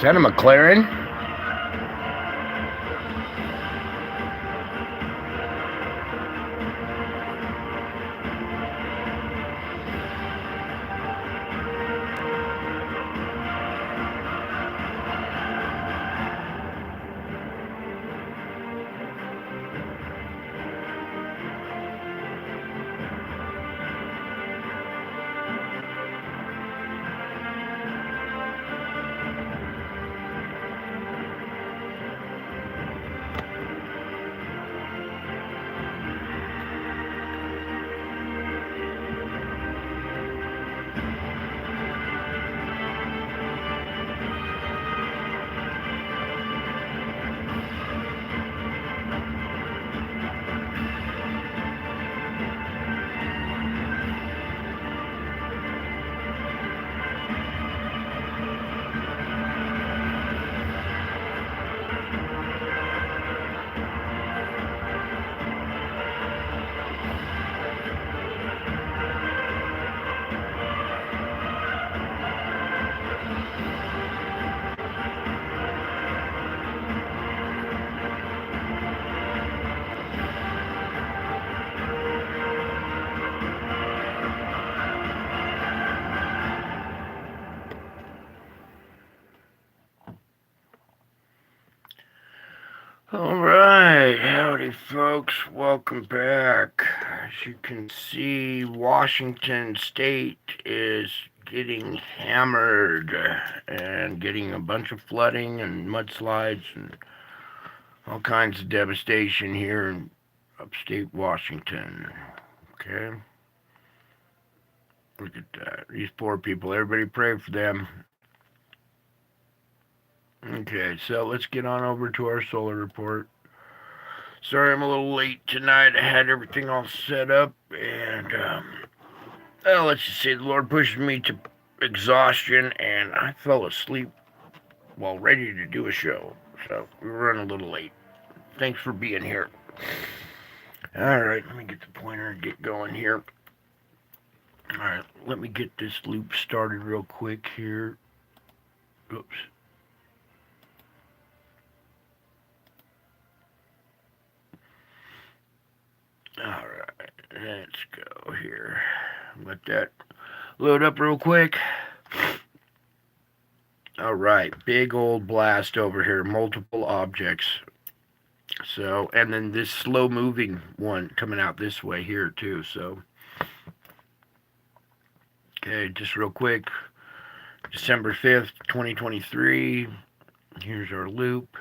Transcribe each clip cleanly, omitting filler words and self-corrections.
that a McLaren? Alright, howdy folks, welcome back. As you can see, Washington State is getting hammered and getting a bunch of flooding and mudslides and all kinds of devastation here in upstate Washington. Okay? Look at that. These poor people, everybody pray for them. Okay, so let's get on over to our solar report. Sorry I'm a little late tonight. I had everything all set up, and well, let's just say the Lord pushed me to exhaustion, and I fell asleep while ready to do a show. So we were running a little late. Thanks for being here. All right, let me get the pointer and get going here. All right, let me get this loop started real quick here. Oops. Alright, let's go here. Let that load up real quick. Alright, big old blast over here, multiple objects. So, and then this slow moving one coming out this way here too, so. Okay, just real quick. December 5th, 2023. Here's our loop.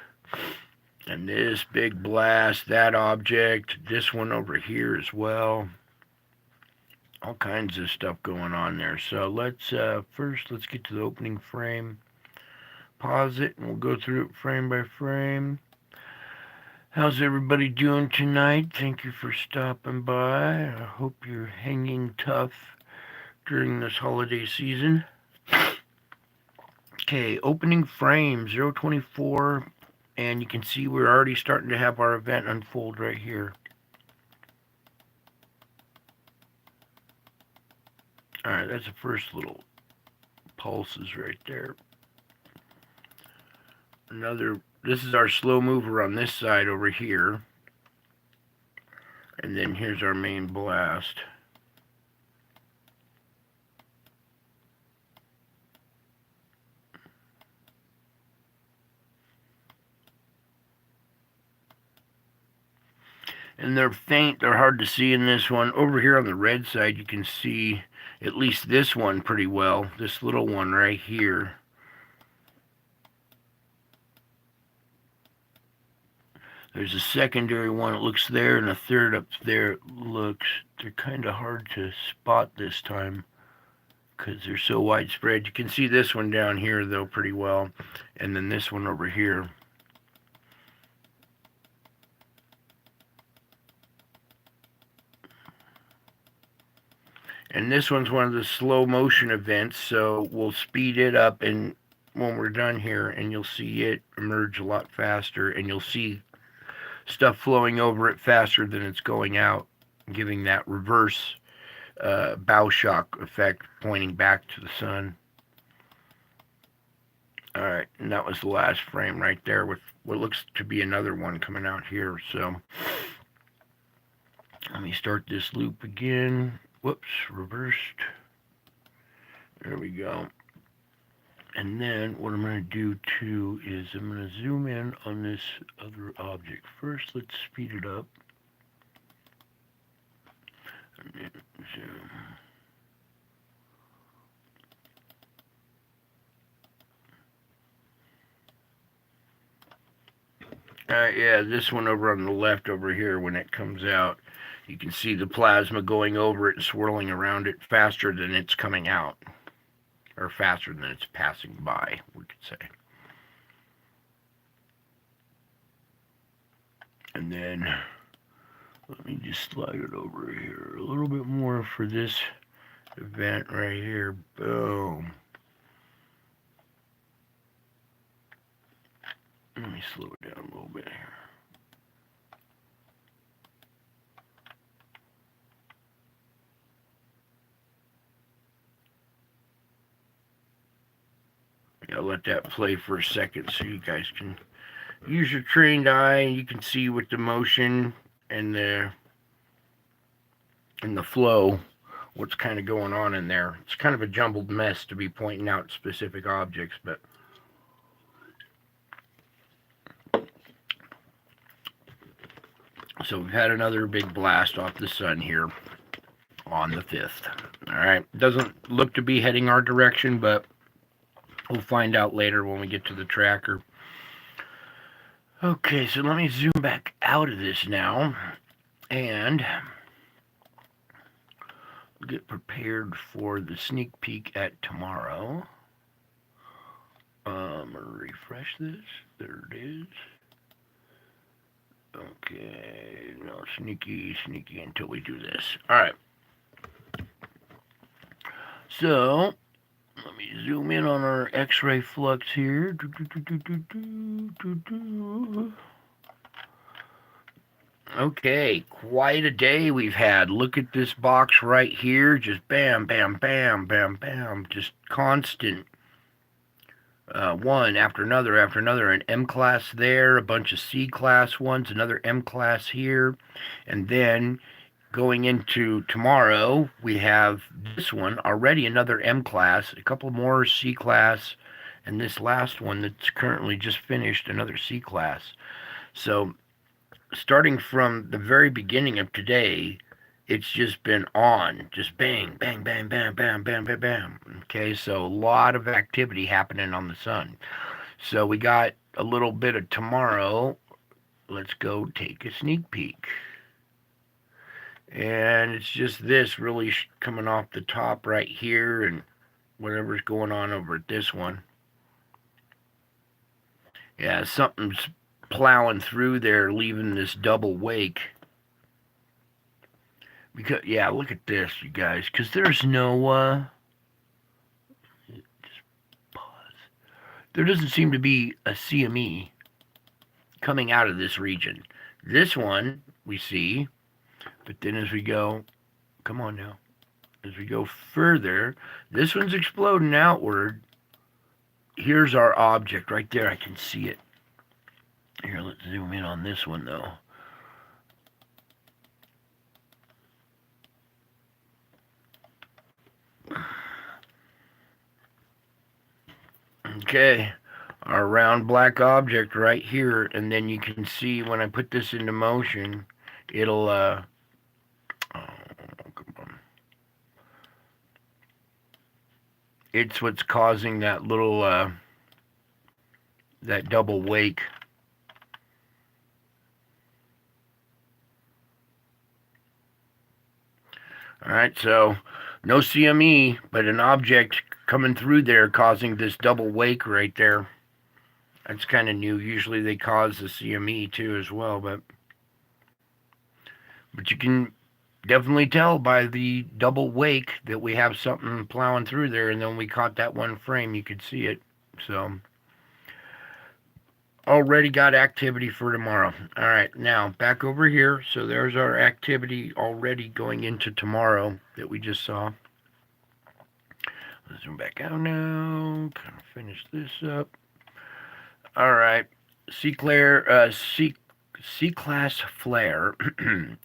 And this big blast, that object, this one over here as well. All kinds of stuff going on there. So let's get to the opening frame. Pause it and we'll go through it frame by frame. How's everybody doing tonight? Thank you for stopping by. I hope you're hanging tough during this holiday season. Okay, opening frame 024. And you can see we're already starting to have our event unfold right here. Alright, that's the first little pulses right there. This is our slow mover on this side over here. And then here's our main blast. And they're faint, they're hard to see in this one. Over here on the red side, you can see at least this one pretty well. This little one right here. There's a secondary one, it looks there, and a third up there, it looks. They're kind of hard to spot this time because they're so widespread. You can see this one down here, though, pretty well. And then this one over here. And this one's one of the slow motion events, so we'll speed it up and when we're done here, and you'll see it emerge a lot faster, and you'll see stuff flowing over it faster than it's going out, giving that reverse bow shock effect pointing back to the sun. All right, and that was the last frame right there with what looks to be another one coming out here. So let me start this loop again. Whoops, reversed. There we go. And then what I'm going to do too is I'm going to zoom in on this other object. First, let's speed it up. And then zoom. Yeah, this one over on the left over here, when it comes out, you can see the plasma going over it and swirling around it faster than it's coming out. Or faster than it's passing by, we could say. And then, let me just slide it over here a little bit more for this event right here. Boom. Let me slow it down a little bit here. I'll let that play for a second so you guys can use your trained eye and you can see with the motion and the flow what's kind of going on in there. It's kind of a jumbled mess to be pointing out specific objects, but so we've had another big blast off the sun here on the 5th. All right, doesn't look to be heading our direction, but we'll find out later when we get to the tracker. Okay, so let me zoom back out of this now and get prepared for the sneak peek at tomorrow. I'm going to refresh this. There it is. Okay, no, sneaky until we do this. All right. So, let me zoom in on our X-ray flux here. Okay, quite a day we've had. Look at this box right here. Just bam, bam, bam, bam, bam. Just constant. One after another, an M class there, a bunch of C class ones, another M class here, and then going into tomorrow, we have this one, already another M class, a couple more C class, and this last one that's currently just finished, another C class. So starting from the very beginning of today, it's just been on, just bang, bang, bang, bam, bam, bam, bam, bam. Okay, so a lot of activity happening on the sun. So we got a little bit of tomorrow. Let's go take a sneak peek. And it's just this really coming off the top right here and whatever's going on over at this one. Yeah, something's plowing through there, leaving this double wake. Because, yeah, look at this, you guys. Because there's no, just pause. There doesn't seem to be a CME coming out of this region. This one, we see. But then as we go, come on now. As we go further, this one's exploding outward. Here's our object right there. I can see it. Here, let's zoom in on this one, though. Okay, our round black object right here, and then you can see when I put this into motion, it'll, oh, come on. It's what's causing that little, that double wake. All right, so no CME, but an object coming through there causing this double wake right there. That's kind of new. Usually they cause the CME too as well, but you can definitely tell by the double wake that we have something plowing through there, and then we caught that one frame, you could see it. So already got activity for tomorrow. All right, now back over here. So there's our activity already going into tomorrow that we just saw. Zoom back out now. Kind of finish this up. All right. C-class flare,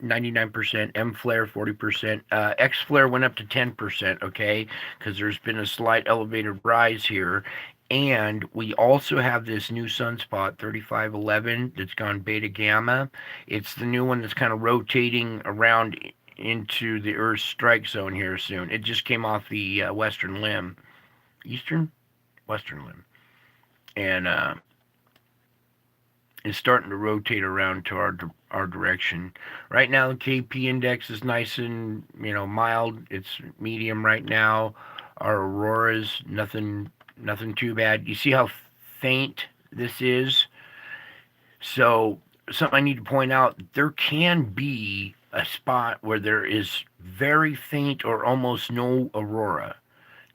99%. M flare, 40%. X flare went up to 10, okay? Because there's been a slight elevated rise here. And we also have this new sunspot, 3511, that's gone beta gamma. It's the new one that's kind of rotating around into the Earth's strike zone here soon. It just came off the western limb. Western limb. And is starting to rotate around to our direction. Right now, the KP index is nice and mild. It's medium right now. Our auroras, nothing too bad. You see how faint this is? So something I need to point out: there can be a spot where there is very faint or almost no aurora.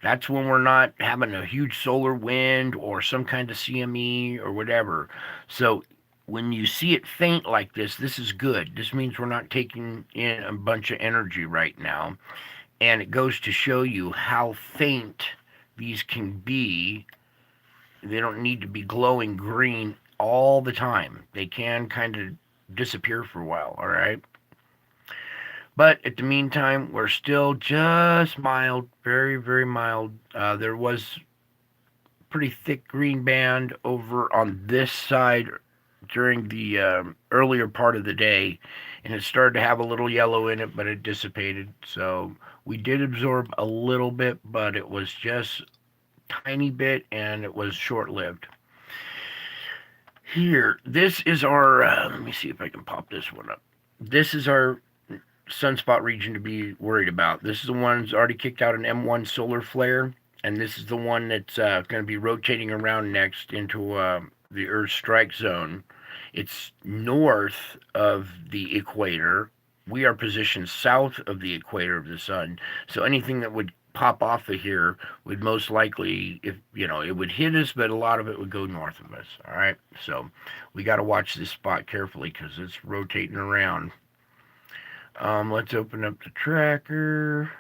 That's when we're not having a huge solar wind or some kind of CME or whatever. So when you see it faint like this is good. This means we're not taking in a bunch of energy right now. And it goes to show you how faint these can be. They don't need to be glowing green all the time. They can kind of disappear for a while, all right? But at the meantime, we're still just mild, very, very mild. There was pretty thick green band over on this side during the earlier part of the day, and it started to have a little yellow in it, but it dissipated. So we did absorb a little bit, but it was just tiny bit, and it was short-lived. Here, this is our, let me see if I can pop this one up. This is our sunspot region to be worried about. This is the one that's already kicked out an M1 solar flare, and this is the one that's going to be rotating around next into the Earth's strike zone. It's north of the equator. We are positioned south of the equator of the sun, so anything that would pop off of here would most likely, if it would hit us, but a lot of it would go north of us. All right, so we got to watch this spot carefully because it's rotating around. Let's open up the tracker.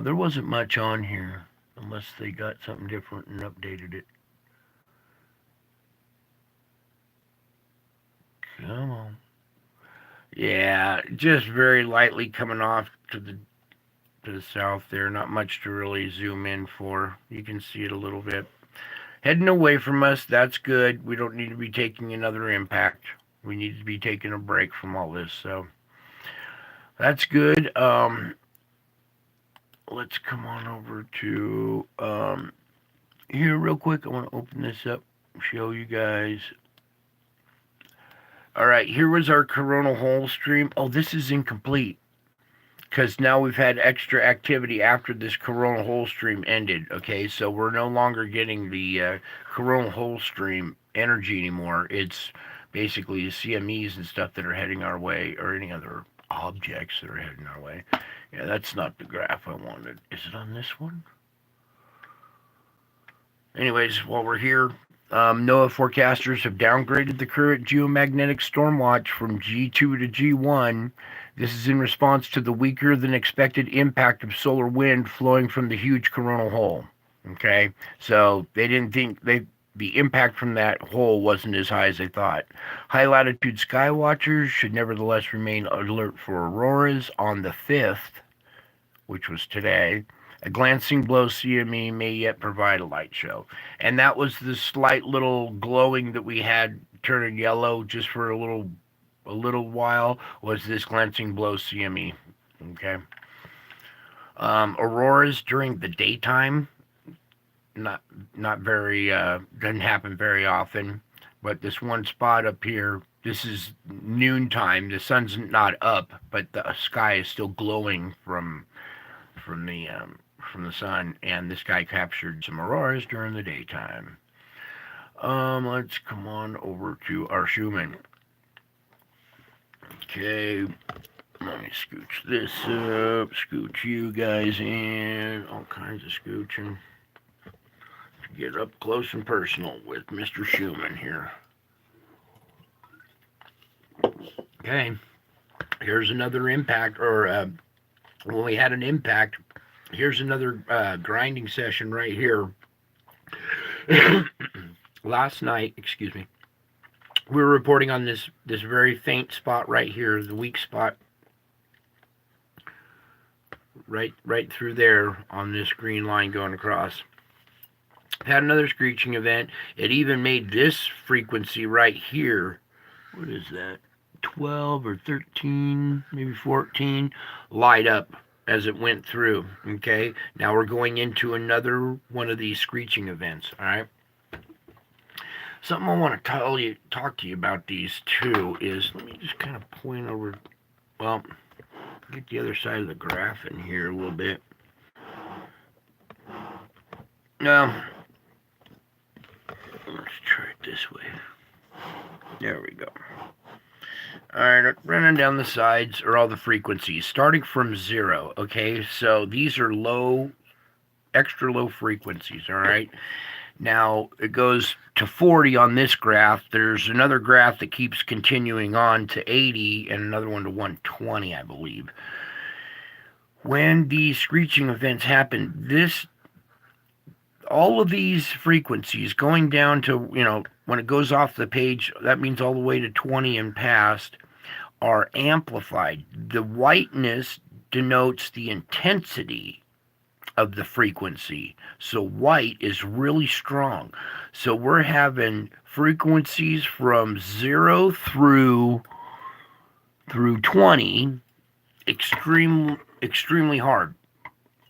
There wasn't much on here unless they got something different and updated it. Come on. Yeah, just very lightly coming off to the south there. Not much to really zoom in for. You can see it a little bit. Heading away from us, that's good. We don't need to be taking another impact. We need to be taking a break from all this, so that's good. Let's come on over to here real quick. I want to open this up, show you guys. All right, here was our coronal hole stream. Oh, this is incomplete because now we've had extra activity after this coronal hole stream ended. Okay, so we're no longer getting the coronal hole stream energy anymore. It's basically the CMEs and stuff that are heading our way, or any other objects that are heading our way. Yeah, that's not the graph I wanted. Is it on this one? Anyways, while we're here, NOAA forecasters have downgraded the current geomagnetic storm watch from G2 to G1. This is in response to the weaker than expected impact of solar wind flowing from the huge coronal hole. Okay, so they didn't think the impact from that hole wasn't as high as they thought. High latitude sky watchers should nevertheless remain alert for auroras on the 5th, which was today. A glancing below CME may yet provide a light show. And that was the slight little glowing that we had turning yellow just for a little while, was this glancing below CME. Okay. Auroras during the daytime, not very, doesn't happen very often. But this one spot up here, this is noontime. The sun's not up, but the sky is still glowing from the sun, and this guy captured some auroras during the daytime. Let's come on over to our Schumann. Okay, let me scooch this up, scooch you guys in, all kinds of scooching to get up close and personal with Mr. Schumann here. Okay, here's another impact, or when we had an impact, Here's another grinding session right here. Last night, excuse me, we were reporting on this very faint spot right here, the weak spot, right through there on this green line going across. Had another screeching event. It even made this frequency right here. What is that? 12 or 13, maybe 14, light up as it went through. Okay, now we're going into another one of these screeching events. All right. Something I want to talk to you about these two is, let me just kind of point over, well, get the other side of the graph in here a little bit. Now, let's try it this way. There we go. Alright, running down the sides are all the frequencies, starting from 0, okay? So these are low, extra low frequencies, alright? Now, it goes to 40 on this graph. There's another graph that keeps continuing on to 80 and another one to 120, I believe. When these screeching events happen, all of these frequencies going down to, when it goes off the page, that means all the way to 20 and past, are amplified. The whiteness denotes the intensity of the frequency. So white is really strong. So we're having frequencies from 0 through 20 extremely hard,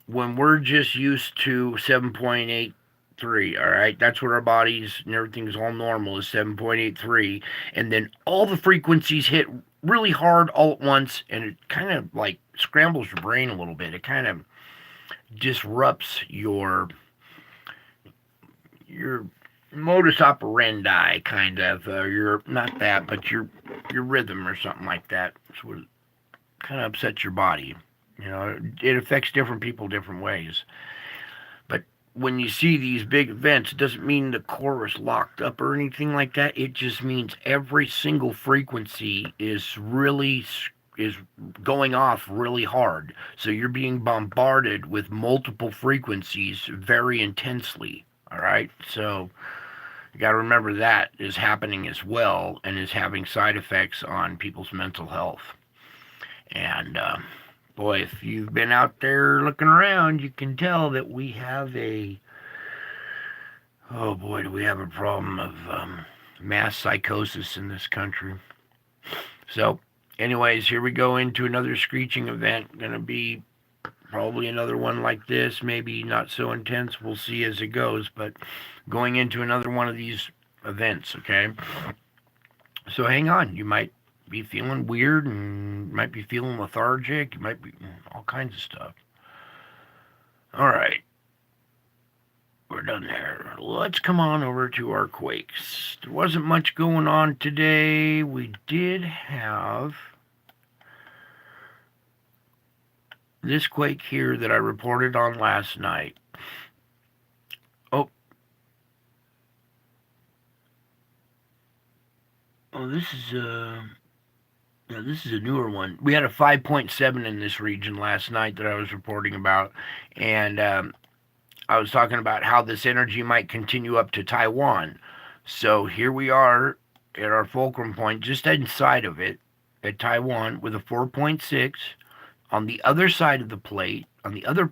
when we're just used to 7.83, all right? That's what our bodies and everything's all normal is 7.83. And then all the frequencies hit really hard all at once, and it kind of like scrambles your brain a little bit. It kind of disrupts your modus operandi, kind of. Not that, but your rhythm or something like that. So it kind of upsets your body. It affects different people different ways. But when you see these big events, it doesn't mean the core is locked up or anything like that. It just means every single frequency is going off really hard. So you're being bombarded with multiple frequencies very intensely. All right? So you got to remember that is happening as well and is having side effects on people's mental health. And boy, if you've been out there looking around, you can tell that we have do we have a problem of mass psychosis in this country. So, anyways, here we go into another screeching event. Going to be probably another one like this, maybe not so intense. We'll see as it goes, but going into another one of these events, okay? So hang on. You might be feeling weird and might be feeling lethargic. You might be all kinds of stuff. All right. We're done there. Let's come on over to our quakes. There wasn't much going on today. We did have this quake here that I reported on last night. This is a newer one. We had a 5.7 in this region last night that I was reporting about, and I was talking about how this energy might continue up to Taiwan. So here we are at our fulcrum point, just inside of it, at Taiwan, with a 4.6. On the other side of the plate, on the other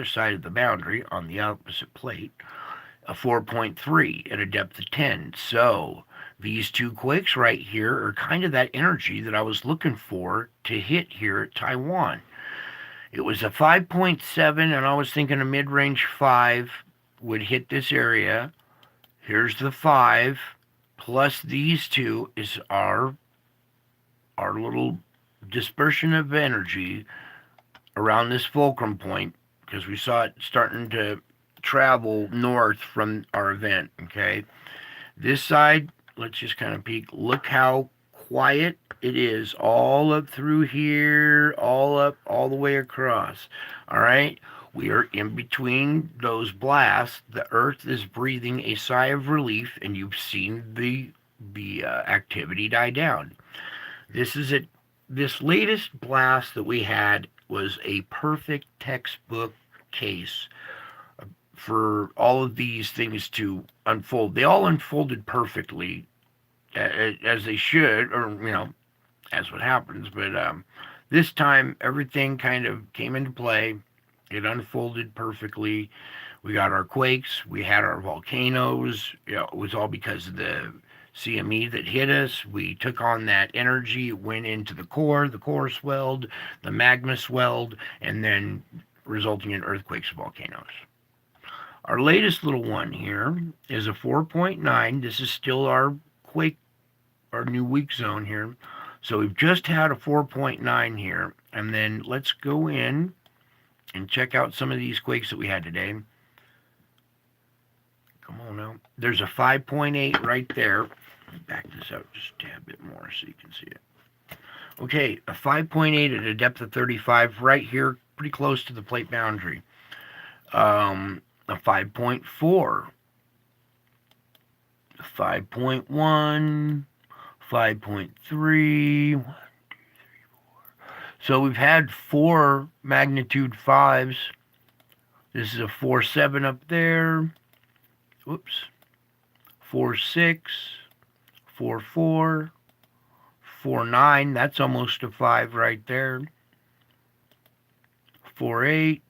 side of the boundary, on the opposite plate, a 4.3 at a depth of 10. So these two quakes right here are kind of that energy that I was looking for to hit here at Taiwan. It was a 5.7, and I was thinking a mid-range 5 would hit this area. Here's the 5, plus these two is our little dispersion of energy around this fulcrum point, because we saw it starting to travel north from our event, okay? This side, let's just kind of peek. Look how quiet it is all up through here, all up, all the way across. All right? We are in between those blasts. The earth is breathing a sigh of relief, and you've seen the activity die down. This latest blast that we had was a perfect textbook case for all of these things to unfold. They all unfolded perfectly, as they should, or as what happens. But this time, everything kind of came into play. It unfolded perfectly. We got our quakes. We had our volcanoes. It was all because of the CME that hit us. We took on that energy. It went into the core. The core swelled. The magma swelled, and then resulting in earthquakes and volcanoes. Our latest little one here is a 4.9. This is still our quake, our new weak zone here. So we've just had a 4.9 here. And then let's go in and check out some of these quakes that we had today. Come on now. There's a 5.8 right there. Back this up just a tad bit more so you can see it. Okay, a 5.8 at a depth of 35 right here, pretty close to the plate boundary. A 5.4, a 5.1, 5.3. So we've had 4 magnitude 5s. This is a 4.7 up there. Whoops. 4.6, 4.4, 4.9. That's almost a 5 right there. 4.8.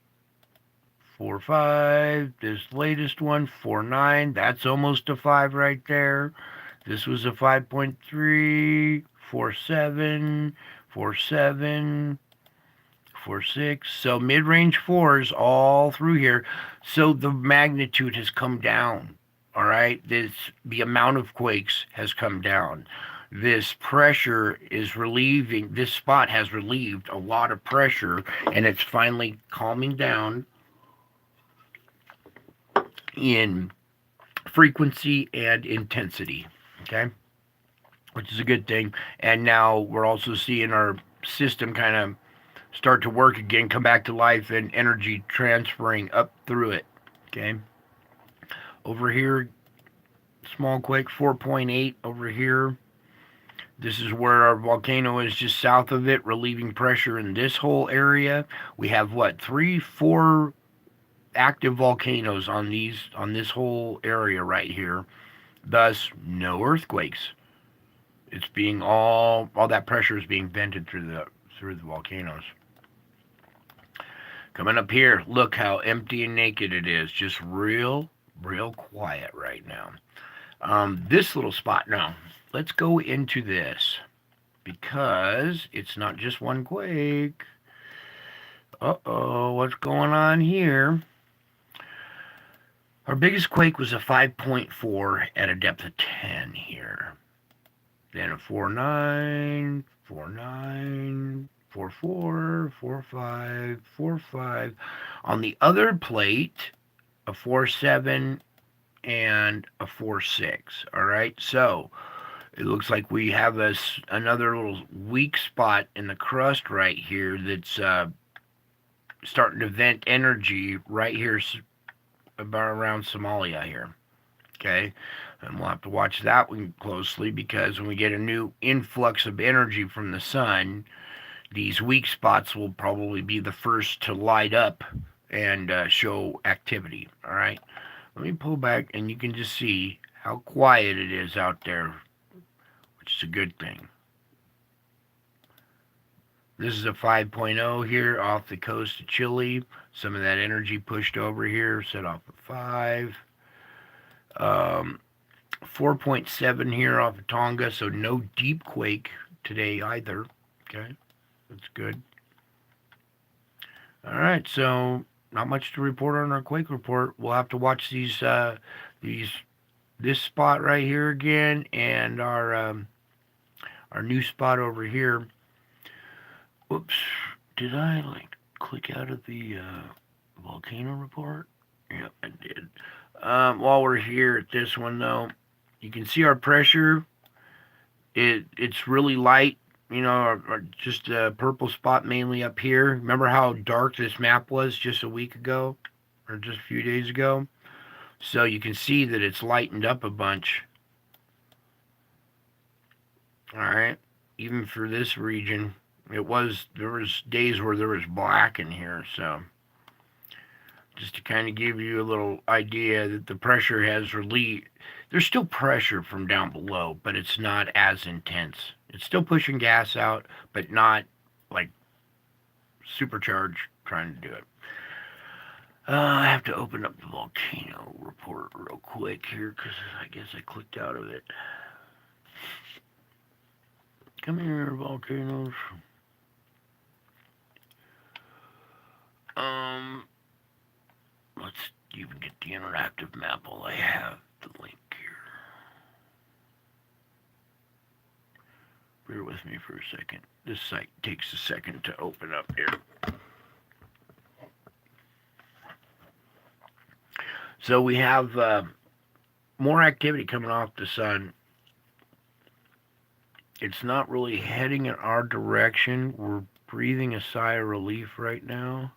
4.5, this latest one, 4.9, that's almost a 5 right there. This was a 5.3, 4.7, 4.7, 4.6. So mid-range 4s all through here. So the magnitude has come down, all right? The amount of quakes has come down. This pressure is relieving, this spot has relieved a lot of pressure, and it's finally calming down in frequency and intensity, okay, which is a good thing. And now we're also seeing our system kind of start to work again, come back to life, and energy transferring up through it, okay. Over here, small quake, 4.8 over here. This is where our volcano is, just south of it, relieving pressure in this whole area. We have what, 3, 4 active volcanoes on this whole area right here. Thus, no earthquakes. It's being all that pressure is being vented through the volcanoes. Coming up here, look how empty and naked it is. Just real quiet right now. This little spot now. Let's go into this because it's not just one quake. Uh-oh, what's going on here? Our biggest quake was a 5.4 at a depth of 10 here. Then a 4.9, 4.9, 4.4, 4.5, 4.5. On the other plate, a 4.7 and a 4.6. All right, so it looks like we have another little weak spot in the crust right here that's starting to vent energy right here about around Somalia here, okay? And we'll have to watch that one closely because when we get a new influx of energy from the sun, these weak spots will probably be the first to light up and show activity, all right? Let me pull back and you can just see how quiet it is out there, which is a good thing. This is a 5.0 here off the coast of Chile. Some of that energy pushed over here, set off a 5. 4.7 here off of Tonga, so no deep quake today either. Okay, that's good. All right, so not much to report on our quake report. We'll have to watch this spot right here again, and our new spot over here. Whoops, did I click out of the volcano report? Yep, I did. While we're here at this one though, you can see our pressure. It's really light, or just a purple spot mainly up here. Remember how dark this map was just a week ago, or just a few days ago? So you can see that it's lightened up a bunch. All right, even for this region. There was days where there was black in here, so just to kind of give you a little idea that the pressure has relieved. There's still pressure from down below, but it's not as intense. It's still pushing gas out, but not like supercharged trying to do it. I have to open up the volcano report real quick here because I guess I clicked out of it. Come here, volcanoes. Let's even get the interactive map while I have the link here. Bear with me for a second. This site takes a second to open up here. So we have more activity coming off the sun. It's not really heading in our direction. We're breathing a sigh of relief right now.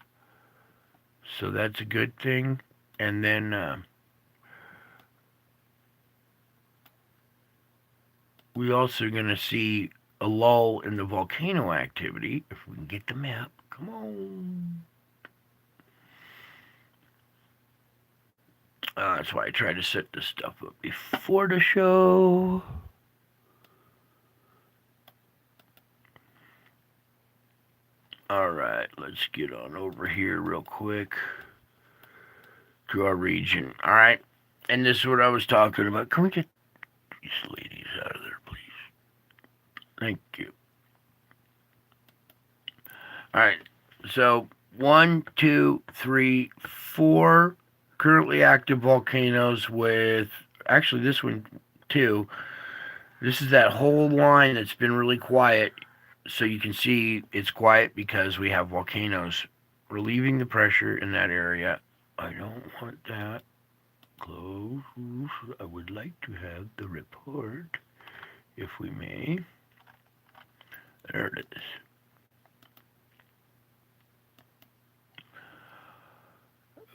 So that's a good thing. And then we also going to see a lull in the volcano activity. If we can get the map. Come on. That's why I try to set this stuff up before the show. Alright, let's get on over here real quick to our region. Alright, and this is what I was talking about. Can we get these ladies out of there, please? Thank you. Alright, so 1, 2, 3, 4 currently active volcanoes with, actually this one too. This is that whole line that's been really quiet. So you can see it's quiet because we have volcanoes relieving the pressure in that area. I don't want that. Close. I would like to have the report, if we may. There it is.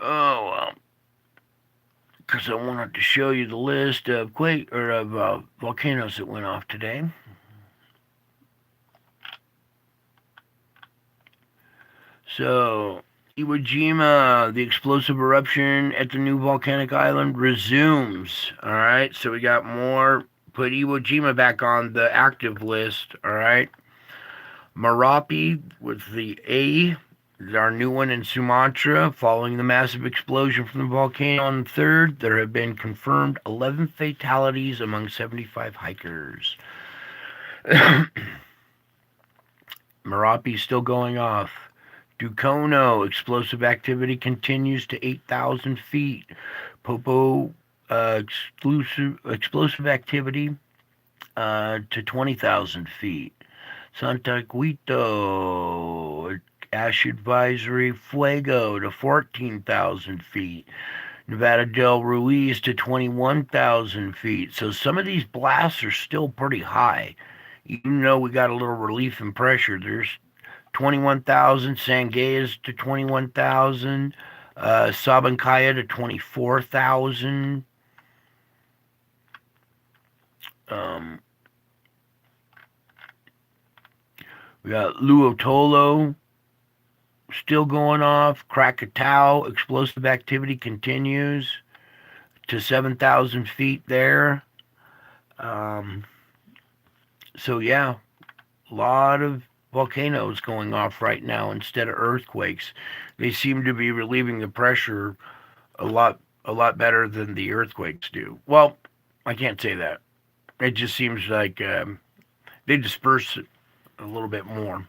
Oh, well. Because I wanted to show you the list of volcanoes that went off today. So, Iwo Jima, the explosive eruption at the new volcanic island resumes. All right, so we got more. Put Iwo Jima back on the active list. All right. Merapi with the A, our new one in Sumatra. Following the massive explosion from the volcano on the 3rd, there have been confirmed 11 fatalities among 75 hikers. Merapi still going off. Dukono, explosive activity continues to 8,000 feet. Popo, explosive activity to 20,000 feet. Santa Guito, ash advisory fuego to 14,000 feet. Nevada del Ruiz to 21,000 feet. So some of these blasts are still pretty high. Even though we got a little relief in pressure, there's 21,000, Sangayas to 21,000, Sabancaya to 24,000. We got Luotolo still going off. Krakatau, explosive activity continues to 7,000 feet there. So yeah, a lot of volcanoes going off right now instead of earthquakes. They seem to be relieving the pressure a lot better than the earthquakes do. Well, I can't say that. It just seems like they disperse it a little bit more.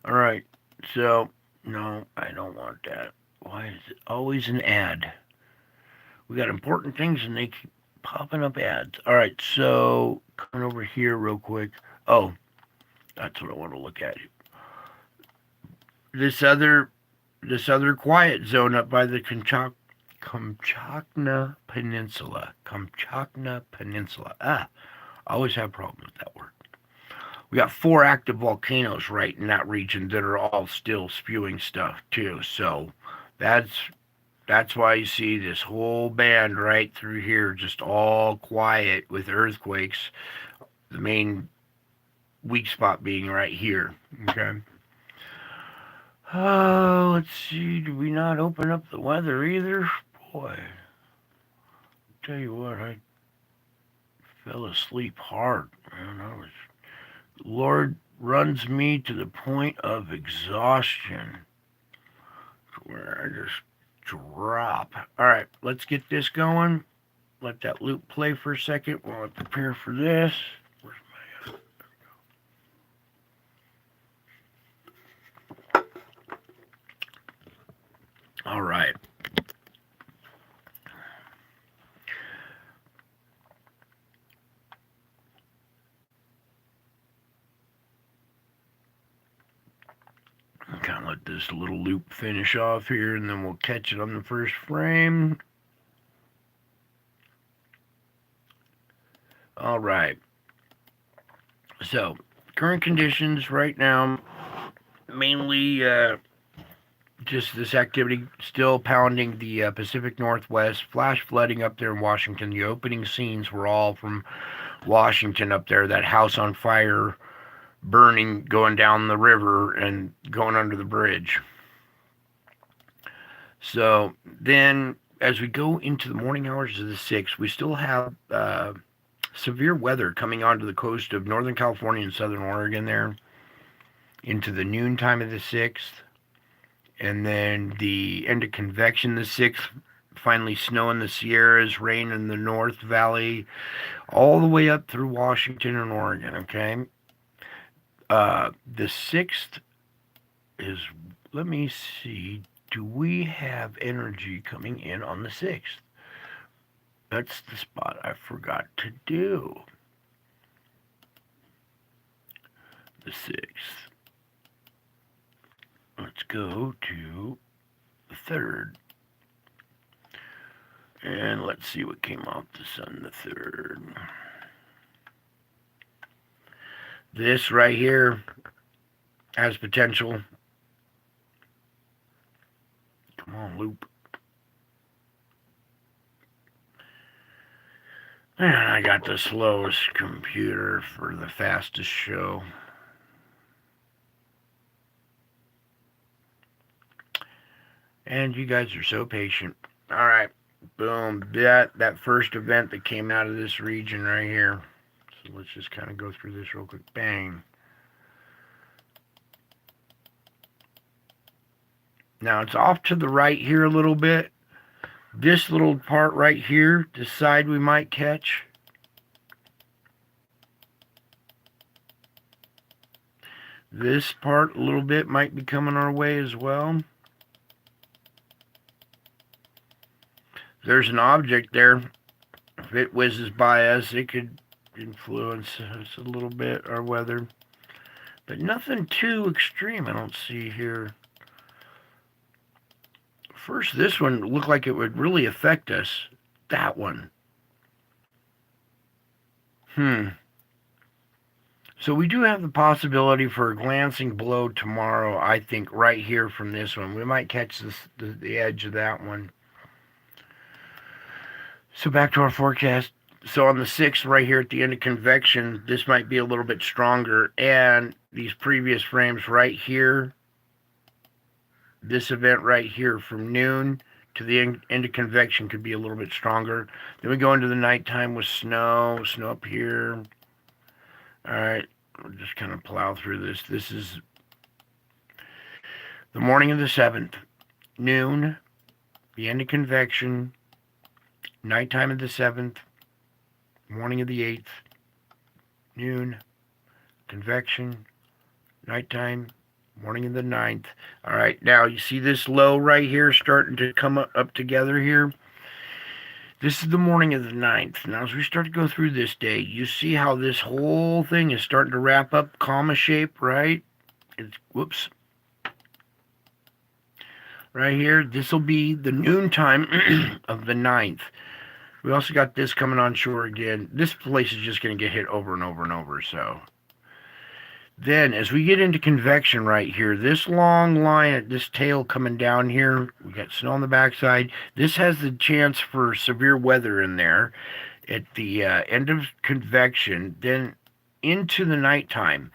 All right, so no, I don't want that. Why is it always an ad? We got important things and they keep popping up ads. All right, so coming over here real quick. Oh, that's what I want to look at. This other quiet zone up by the Kamchatka Peninsula. Kamchatka Peninsula. I always have problems with that word. We got 4 active volcanoes right in that region that are all still spewing stuff too. So that's why you see this whole band right through here just all quiet with earthquakes. The main weak spot being right here. Okay. Oh, let's see. Did we not open up the weather either? Boy, tell you what, I fell asleep hard. Man, Lord runs me to the point of exhaustion, where I just drop. All right, let's get this going. Let that loop play for a second while I prepare for this. Where's my... All right. Kind of let this little loop finish off here, and then we'll catch it on the first frame. All right. So, current conditions right now, mainly just this activity still pounding the Pacific Northwest, flash flooding up there in Washington. The opening scenes were all from Washington up there, that house on fire, burning, going down the river and going under the bridge. So then as we go into the morning hours of the 6th, we still have severe weather coming onto the coast of Northern California and Southern Oregon there into the noon time of the 6th. And then the end of convection the 6th, finally snow in the Sierras, rain in the North Valley, all the way up through Washington and Oregon, okay? The 6th is, let me see, do we have energy coming in on the 6th? That's the spot I forgot to do. The 6th. Let's go to the 3rd. And let's see what came off the sun the 3rd. This right here has potential. Come on, loop. And I got the slowest computer for the fastest show. And you guys are so patient. All right, boom. That first event that came out of this region right here. So let's just kind of go through this real quick. Bang. Now it's off to the right here a little bit. This little part right here, the side we might catch. This part a little bit might be coming our way as well. There's an object there. If it whizzes by us, it could influence us a little bit, our weather. But nothing too extreme, I don't see here. First, this one looked like it would really affect us. That one. So we do have the possibility for a glancing blow tomorrow, I think, right here from this one. We might catch the edge of that one. So back to our forecast. So on the 6th, right here at the end of convection, this might be a little bit stronger. And these previous frames right here, this event right here from noon to the end of convection could be a little bit stronger. Then we go into the nighttime with snow up here. All right, we'll just kind of plow through this. This is the morning of the 7th, noon, the end of convection, nighttime of the 7th, morning of the 8th, noon, convection, nighttime, morning of the 9th. All right, now you see this low right here starting to come up together here? This is the morning of the 9th. Now as we start to go through this day, you see how this whole thing is starting to wrap up comma shape, right? It's, whoops. Right here, this will be the noontime of the 9th. We also got this coming on shore again. This place is just going to get hit over and over and over, so. Then, as we get into convection right here, this long line at this tail coming down here, we got snow on the backside. This has the chance for severe weather in there at the end of convection. Then into the nighttime.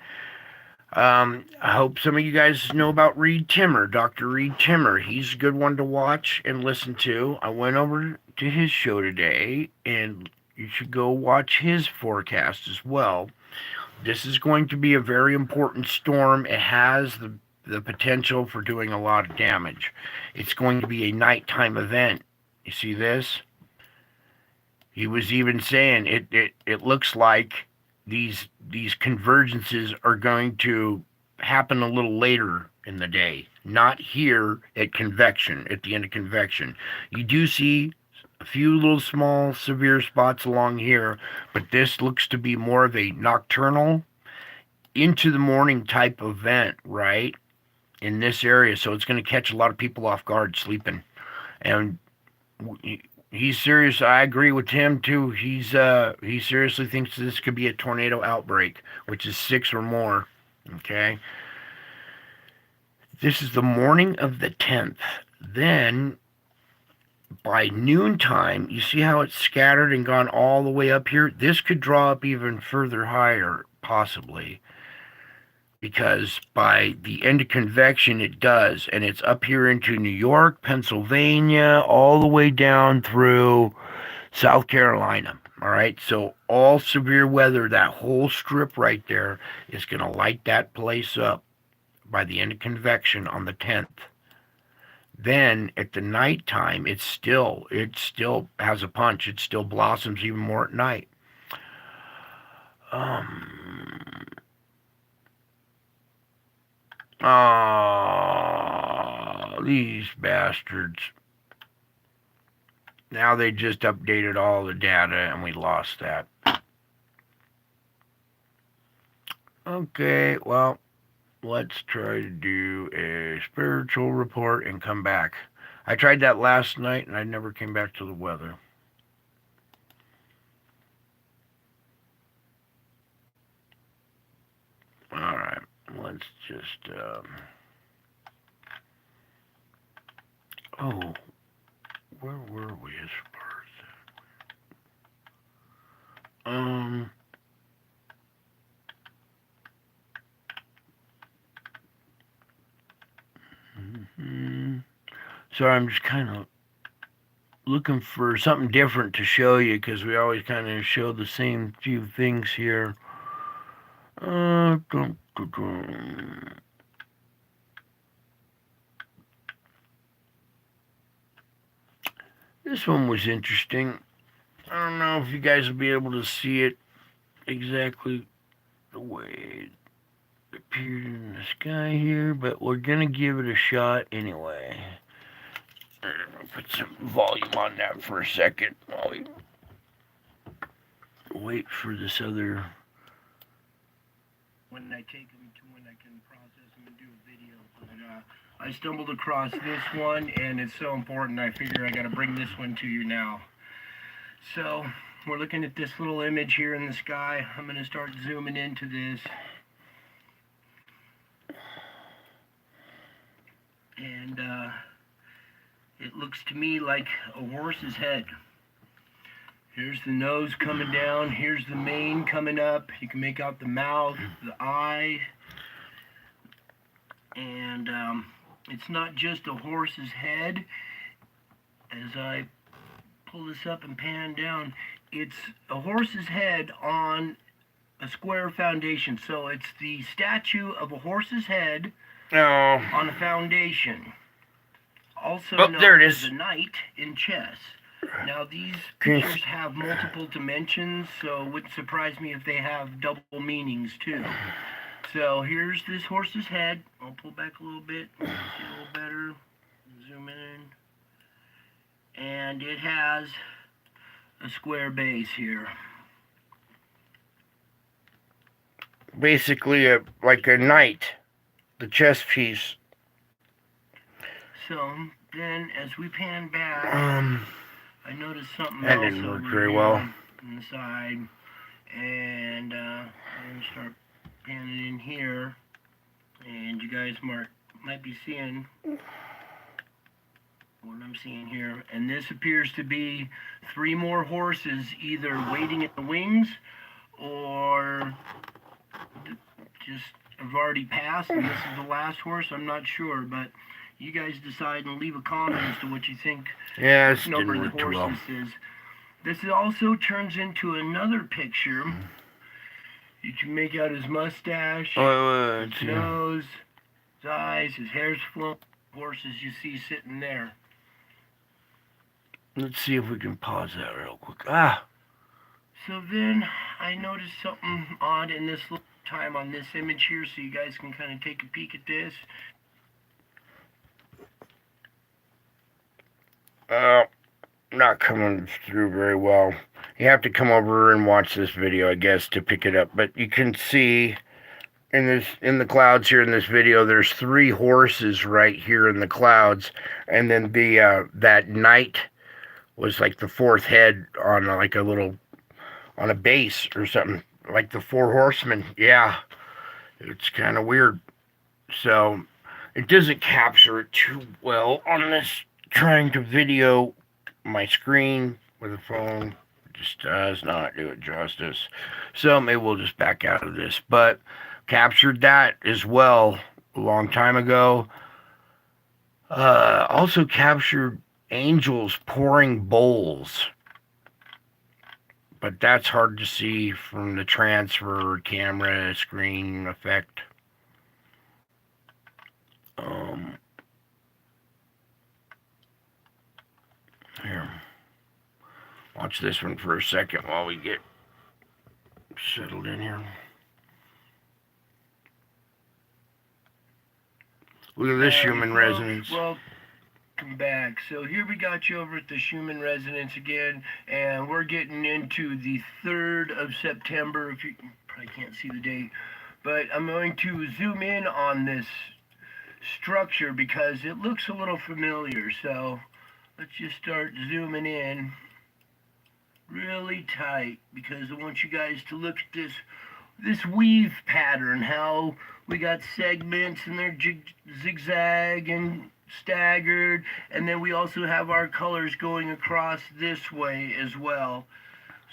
I hope some of you guys know about Reed Timmer, Dr. Reed Timmer. He's a good one to watch and listen to. I went over to his show today, and you should go watch his forecast as well. This is going to be a very important storm. It has the potential for doing a lot of damage. It's going to be a nighttime event. You see this? He was even saying it looks like these convergences are going to happen a little later in the day, not here at convection, at the end of convection. You do see a few little small severe spots along here, but this looks to be more of a nocturnal into the morning type event, right? In this area, so it's going to catch a lot of people off guard sleeping. And he's serious. I agree with him too. He seriously thinks this could be a tornado outbreak, which is 6 or more. Okay. This is the morning of the 10th. Then by noontime, you see how it's scattered and gone all the way up here? This could draw up even further higher, possibly. Because by the end of convection, it does. And it's up here into New York, Pennsylvania, all the way down through South Carolina. All right. So all severe weather, that whole strip right there is going to light that place up by the end of convection on the 10th. Then at the nighttime, it still has a punch. It still blossoms even more at night. These bastards. Now they just updated all the data and we lost that. Okay, well, let's try to do a spiritual report and come back. I tried that last night and I never came back to the weather. Alright, let's just... Oh, where were we as far as that? So I'm just kind of looking for something different to show you because we always kind of show the same few things here. This one was interesting. I don't know if you guys will be able to see it exactly the way it appeared in the sky here, but we're going to give it a shot anyway. I'll put some volume on that for a second while we wait for this other... When I take them to when I can process them and do a video. But I stumbled across this one, and it's so important, I figure I got to bring this one to you now. So, we're looking at this little image here in the sky. I'm going to start zooming into this. And it looks to me like a horse's head. Here's the nose coming down. Here's the mane coming up. You can make out the mouth, the eye. And it's not just a horse's head. As I pull this up and pan down, it's a horse's head on a square foundation. So it's the statue of a horse's head on a foundation. Also known as the knight in chess. Now these pictures have multiple dimensions, so it wouldn't surprise me if they have double meanings too. So here's this horse's head. I'll pull back a little bit, see a little better. Zoom in. And it has a square base here. Basically like a knight, the chess piece. So then as we pan back, I noticed something else. That didn't work very well. On the side. And I'm going to start panning in here. And you guys might be seeing what I'm seeing here. And this appears to be 3 more horses either waiting at the wings or just have already passed and this is the last horse. I'm not sure, but you guys decide and leave a comment as to what you think. Yeah, this number didn't of work the too horse well. this is. This also turns into another picture. You can make out his mustache, his nose, his eyes, his hair's flowing. Horses you see sitting there. Let's see if we can pause that real quick. So then I noticed something odd in this little time on this image here, so you guys can kind of take a peek at this. Not coming through very well. You have to come over and watch this video, I guess, to pick it up. But you can see in the clouds here in this video, there's 3 horses right here in the clouds, and then the that knight was like the 4th head on like a little on a base or something, like the 4 horsemen. Yeah, it's kind of weird. So it doesn't capture it too well on this trying to video my screen with a phone. It just does not do it justice. So maybe we'll just back out of this. But captured that as well a long time ago. Also captured angels pouring bowls. But that's hard to see from the transfer camera screen effect. Here. Watch this one for a second while we get settled in here. Look at this human resonance. Welcome back. So here we got you over at the human resonance again, and we're getting into the 3rd of September. If you probably can't see the date, but I'm going to zoom in on this structure because it looks a little familiar. So let's just start zooming in really tight because I want you guys to look at this weave pattern, how we got segments and they're zigzag and staggered, and then we also have our colors going across this way as well.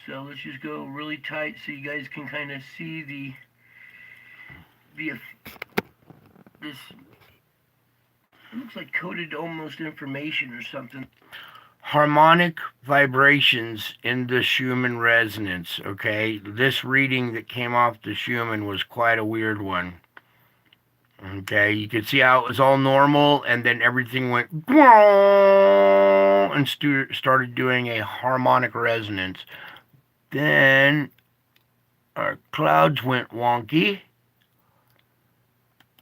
So let's just go really tight so you guys can kind of see this. It looks like coded almost information or something. Harmonic vibrations in the Schumann resonance, okay? This reading that came off the Schumann was quite a weird one. Okay, you could see how it was all normal, and then everything went and started doing a harmonic resonance. Then our clouds went wonky.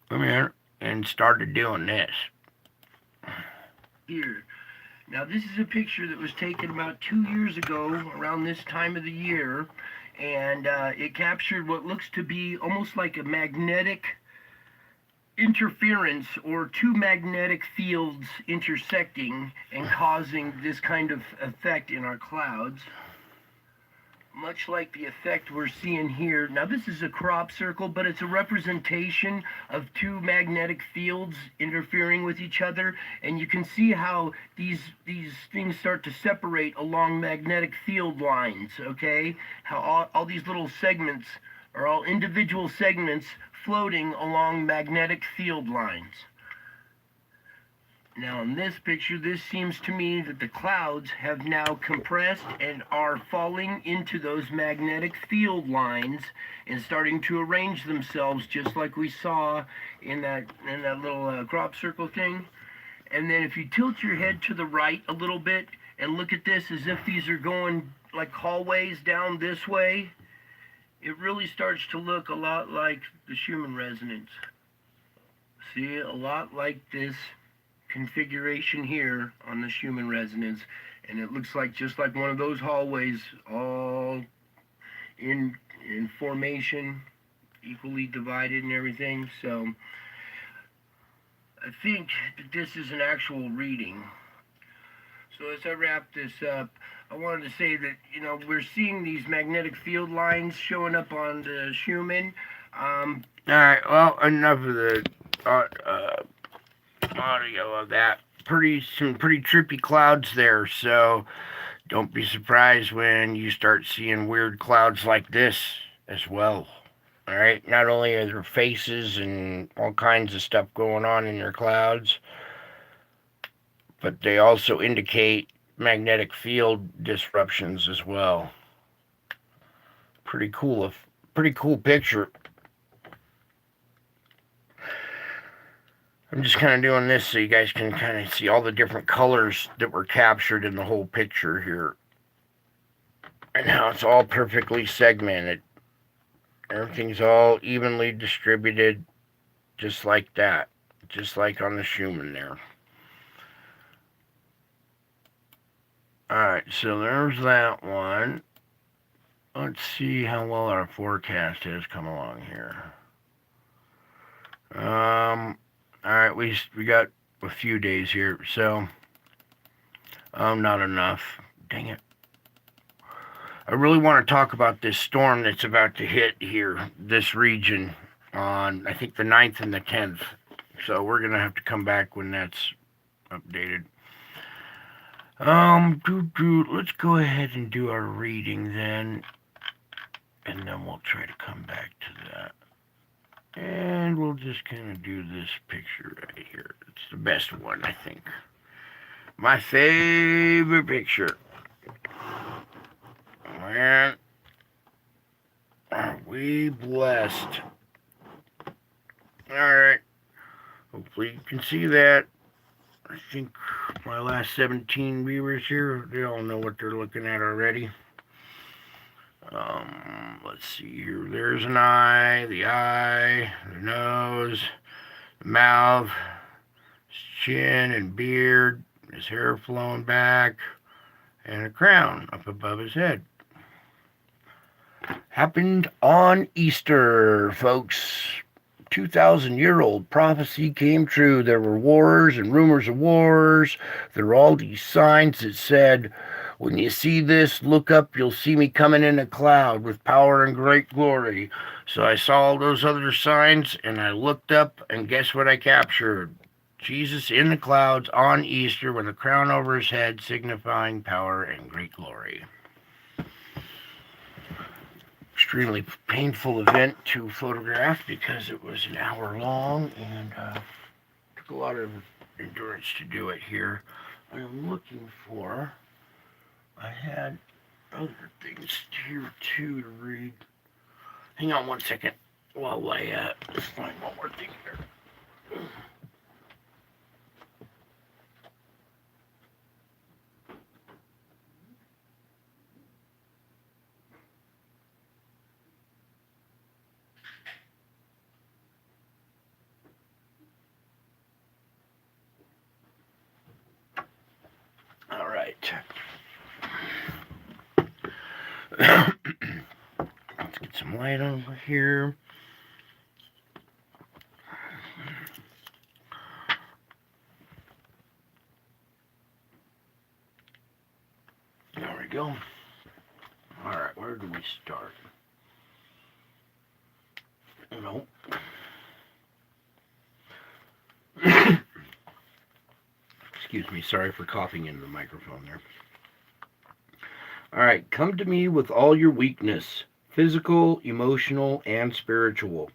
Come here, and started doing this. Here. Now this is a picture that was taken about 2 years ago around this time of the year, and it captured what looks to be almost like a magnetic interference or 2 magnetic fields intersecting and causing this kind of effect in our clouds. Much like the effect we're seeing here. Now this is a crop circle, but it's a representation of 2 magnetic fields interfering with each other, and you can see how these things start to separate along magnetic field lines, okay? How all these little segments are all individual segments floating along magnetic field lines. Now in this picture, this seems to me that the clouds have now compressed and are falling into those magnetic field lines and starting to arrange themselves just like we saw in that little crop circle thing. And then if you tilt your head to the right a little bit and look at this as if these are going like hallways down this way, it really starts to look a lot like the Schumann resonance. See, a lot like this configuration here on the Schumann resonance, and it looks like just like one of those hallways, all in formation, equally divided and everything. So I think that this is an actual reading. So as I wrap this up, I wanted to say that, you know, we're seeing these magnetic field lines showing up on the Schumann. All right, well, enough of the audio of that. Some pretty trippy clouds there, so don't be surprised when you start seeing weird clouds like this as well. All right, not only are there faces and all kinds of stuff going on in your clouds, but they also indicate magnetic field disruptions as well. Pretty cool, pretty cool picture. I'm just kind of doing this so you guys can kind of see all the different colors that were captured in the whole picture here. And how it's all perfectly segmented. Everything's all evenly distributed, just like that. Just like on the Schumann there. Alright, so there's that one. Let's see how well our forecast has come along here. Alright, we got a few days here, so not enough. Dang it. I really want to talk about this storm that's about to hit here, this region, on I think the 9th and the 10th. So we're gonna have to come back when that's updated. Let's go ahead and do our reading then, and then we'll try to come back to that. And we'll just kind of do this picture right here. It's the best one, I think. My favorite picture. Man, are we blessed? Alright. Hopefully you can see that. I think my last 17 viewers here, they all know what they're looking at already. Let's see here. There's an eye, the nose, the mouth, his chin and beard, his hair flowing back, and a crown up above his head. Happened on Easter, folks. 2,000-year-old prophecy came true. There were wars and rumors of wars. There were all these signs that said, when you see this, look up, you'll see me coming in a cloud with power and great glory. So I saw all those other signs, and I looked up, and guess what I captured? Jesus in the clouds on Easter with a crown over his head, signifying power and great glory. Extremely painful event to photograph because it was an hour long and took a lot of endurance to do it here. I'm looking for, I had other things here too to read. Hang on one second while I let's find one more thing here. All right. Let's get some light over here. There we go. All right, where do we start? Nope. Excuse me, sorry for coughing into the microphone there. All right, come to me with all your weakness, physical, emotional, and spiritual.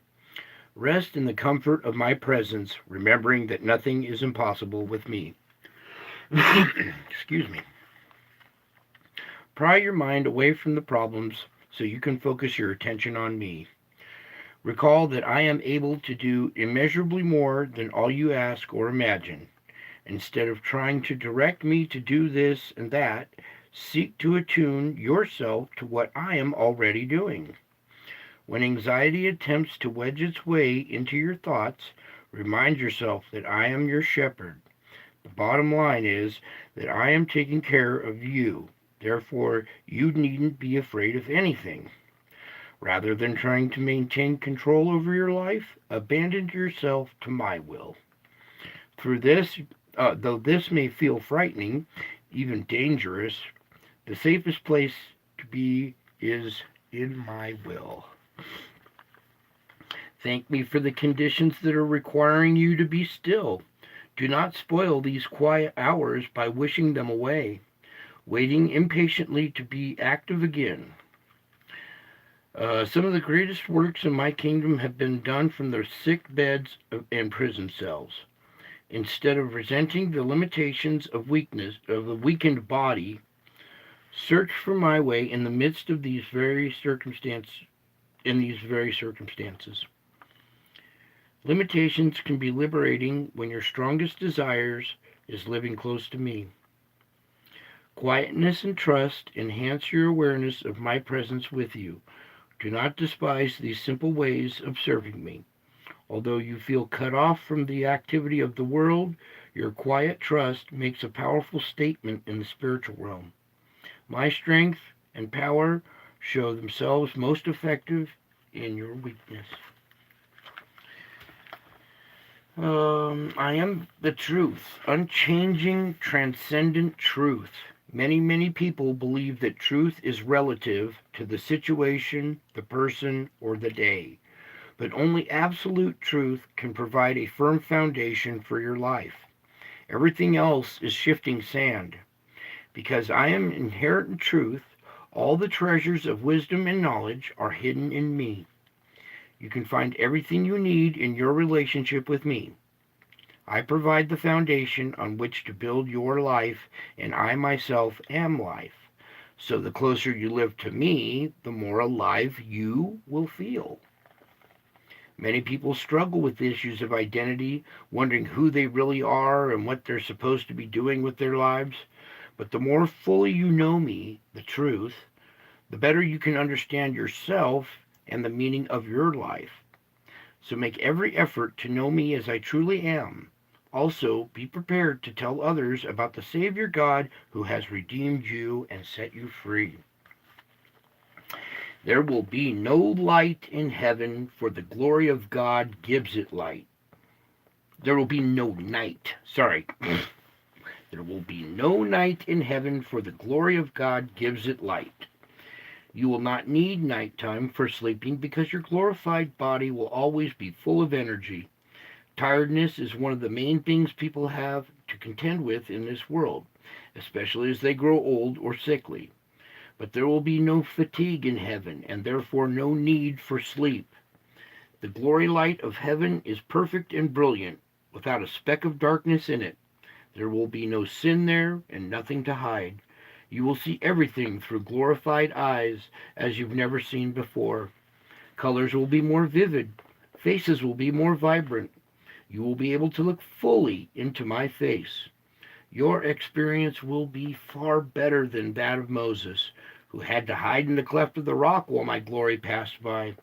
Rest in the comfort of my presence, remembering that nothing is impossible with me. Excuse me. Pry your mind away from the problems so you can focus your attention on me. Recall that I am able to do immeasurably more than all you ask or imagine. Instead of trying to direct me to do this and that, seek to attune yourself to what I am already doing. When anxiety attempts to wedge its way into your thoughts, remind yourself that I am your shepherd. The bottom line is that I am taking care of you. Therefore, you needn't be afraid of anything. Rather than trying to maintain control over your life, abandon yourself to my will. Through this, though this may feel frightening, even dangerous, the safest place to be is in my will. Thank me for the conditions that are requiring you to be still. Do not spoil these quiet hours by wishing them away, waiting impatiently to be active again. Some of the greatest works in my kingdom have been done from their sick beds and prison cells. Instead of resenting the limitations of the weakened body, search for my way in the midst of these very circumstances. Limitations can be liberating when your strongest desires is living close to me. Quietness and trust enhance your awareness of my presence with you. Do not despise these simple ways of serving me. Although you feel cut off from the activity of the world, your quiet trust makes a powerful statement in the spiritual realm. My strength and power show themselves most effective in your weakness. I am the truth, unchanging, transcendent truth. Many people believe that truth is relative to the situation, the person, or the day. But only absolute truth can provide a firm foundation for your life. Everything else is shifting sand. Because I am inherent truth, all the treasures of wisdom and knowledge are hidden in me. You can find everything you need in your relationship with me. I provide the foundation on which to build your life, and I myself am life. So the closer you live to me, the more alive you will feel. Many people struggle with issues of identity, wondering who they really are and what they're supposed to be doing with their lives. But the more fully you know me, the truth, the better you can understand yourself and the meaning of your life. So make every effort to know me as I truly am. Also, be prepared to tell others about the Savior God who has redeemed you and set you free. There will be no light in heaven, for the glory of God gives it light. There will be no night. There will be no night in heaven, for the glory of God gives it light. You will not need nighttime for sleeping because your glorified body will always be full of energy. Tiredness is one of the main things people have to contend with in this world, especially as they grow old or sickly. But there will be no fatigue in heaven, and therefore no need for sleep. The glory light of heaven is perfect and brilliant, without a speck of darkness in it. There will be no sin there and nothing to hide. You will see everything through glorified eyes as you've never seen before. Colors will be more vivid. Faces will be more vibrant. You will be able to look fully into my face. Your experience will be far better than that of Moses, who had to hide in the cleft of the rock while my glory passed by.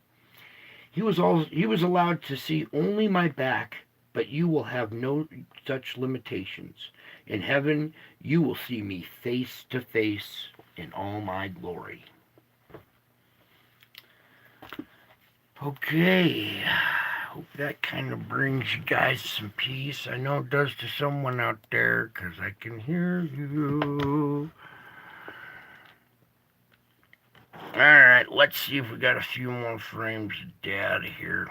He was allowed to see only my back, but you will have no such limitations. In heaven, you will see me face to face in all my glory. Okay, hope that kind of brings you guys some peace. I know it does to someone out there, because I can hear you. Alright, let's see if we got a few more frames of data here.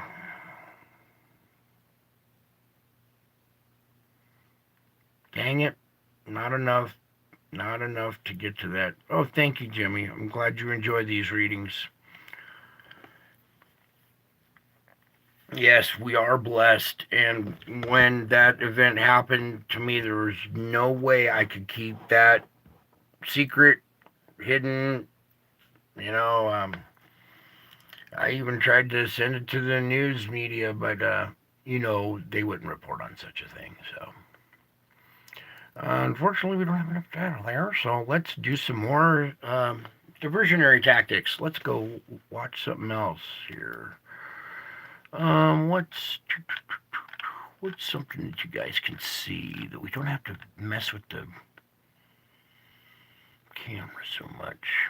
Dang it, not enough to get to that. Oh, thank you, Jimmy. I'm glad you enjoy these readings. Yes, we are blessed, and when that event happened to me, there was no way I could keep that secret, hidden. I even tried to send it to the news media, but they wouldn't report on such a thing. So unfortunately, we don't have enough data there. So let's do some more diversionary tactics. Let's go watch something else here. What's something that you guys can see that we don't have to mess with the camera so much?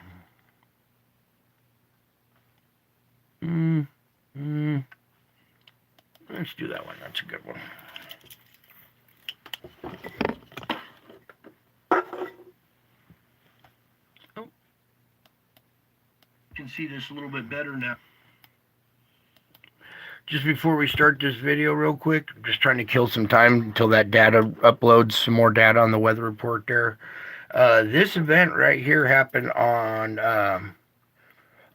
Let's do that one. That's a good one. Oh. You can see this a little bit better now. Just before we start this video real quick, I'm just trying to kill some time until that data uploads some more data on the weather report there. This event right here happened on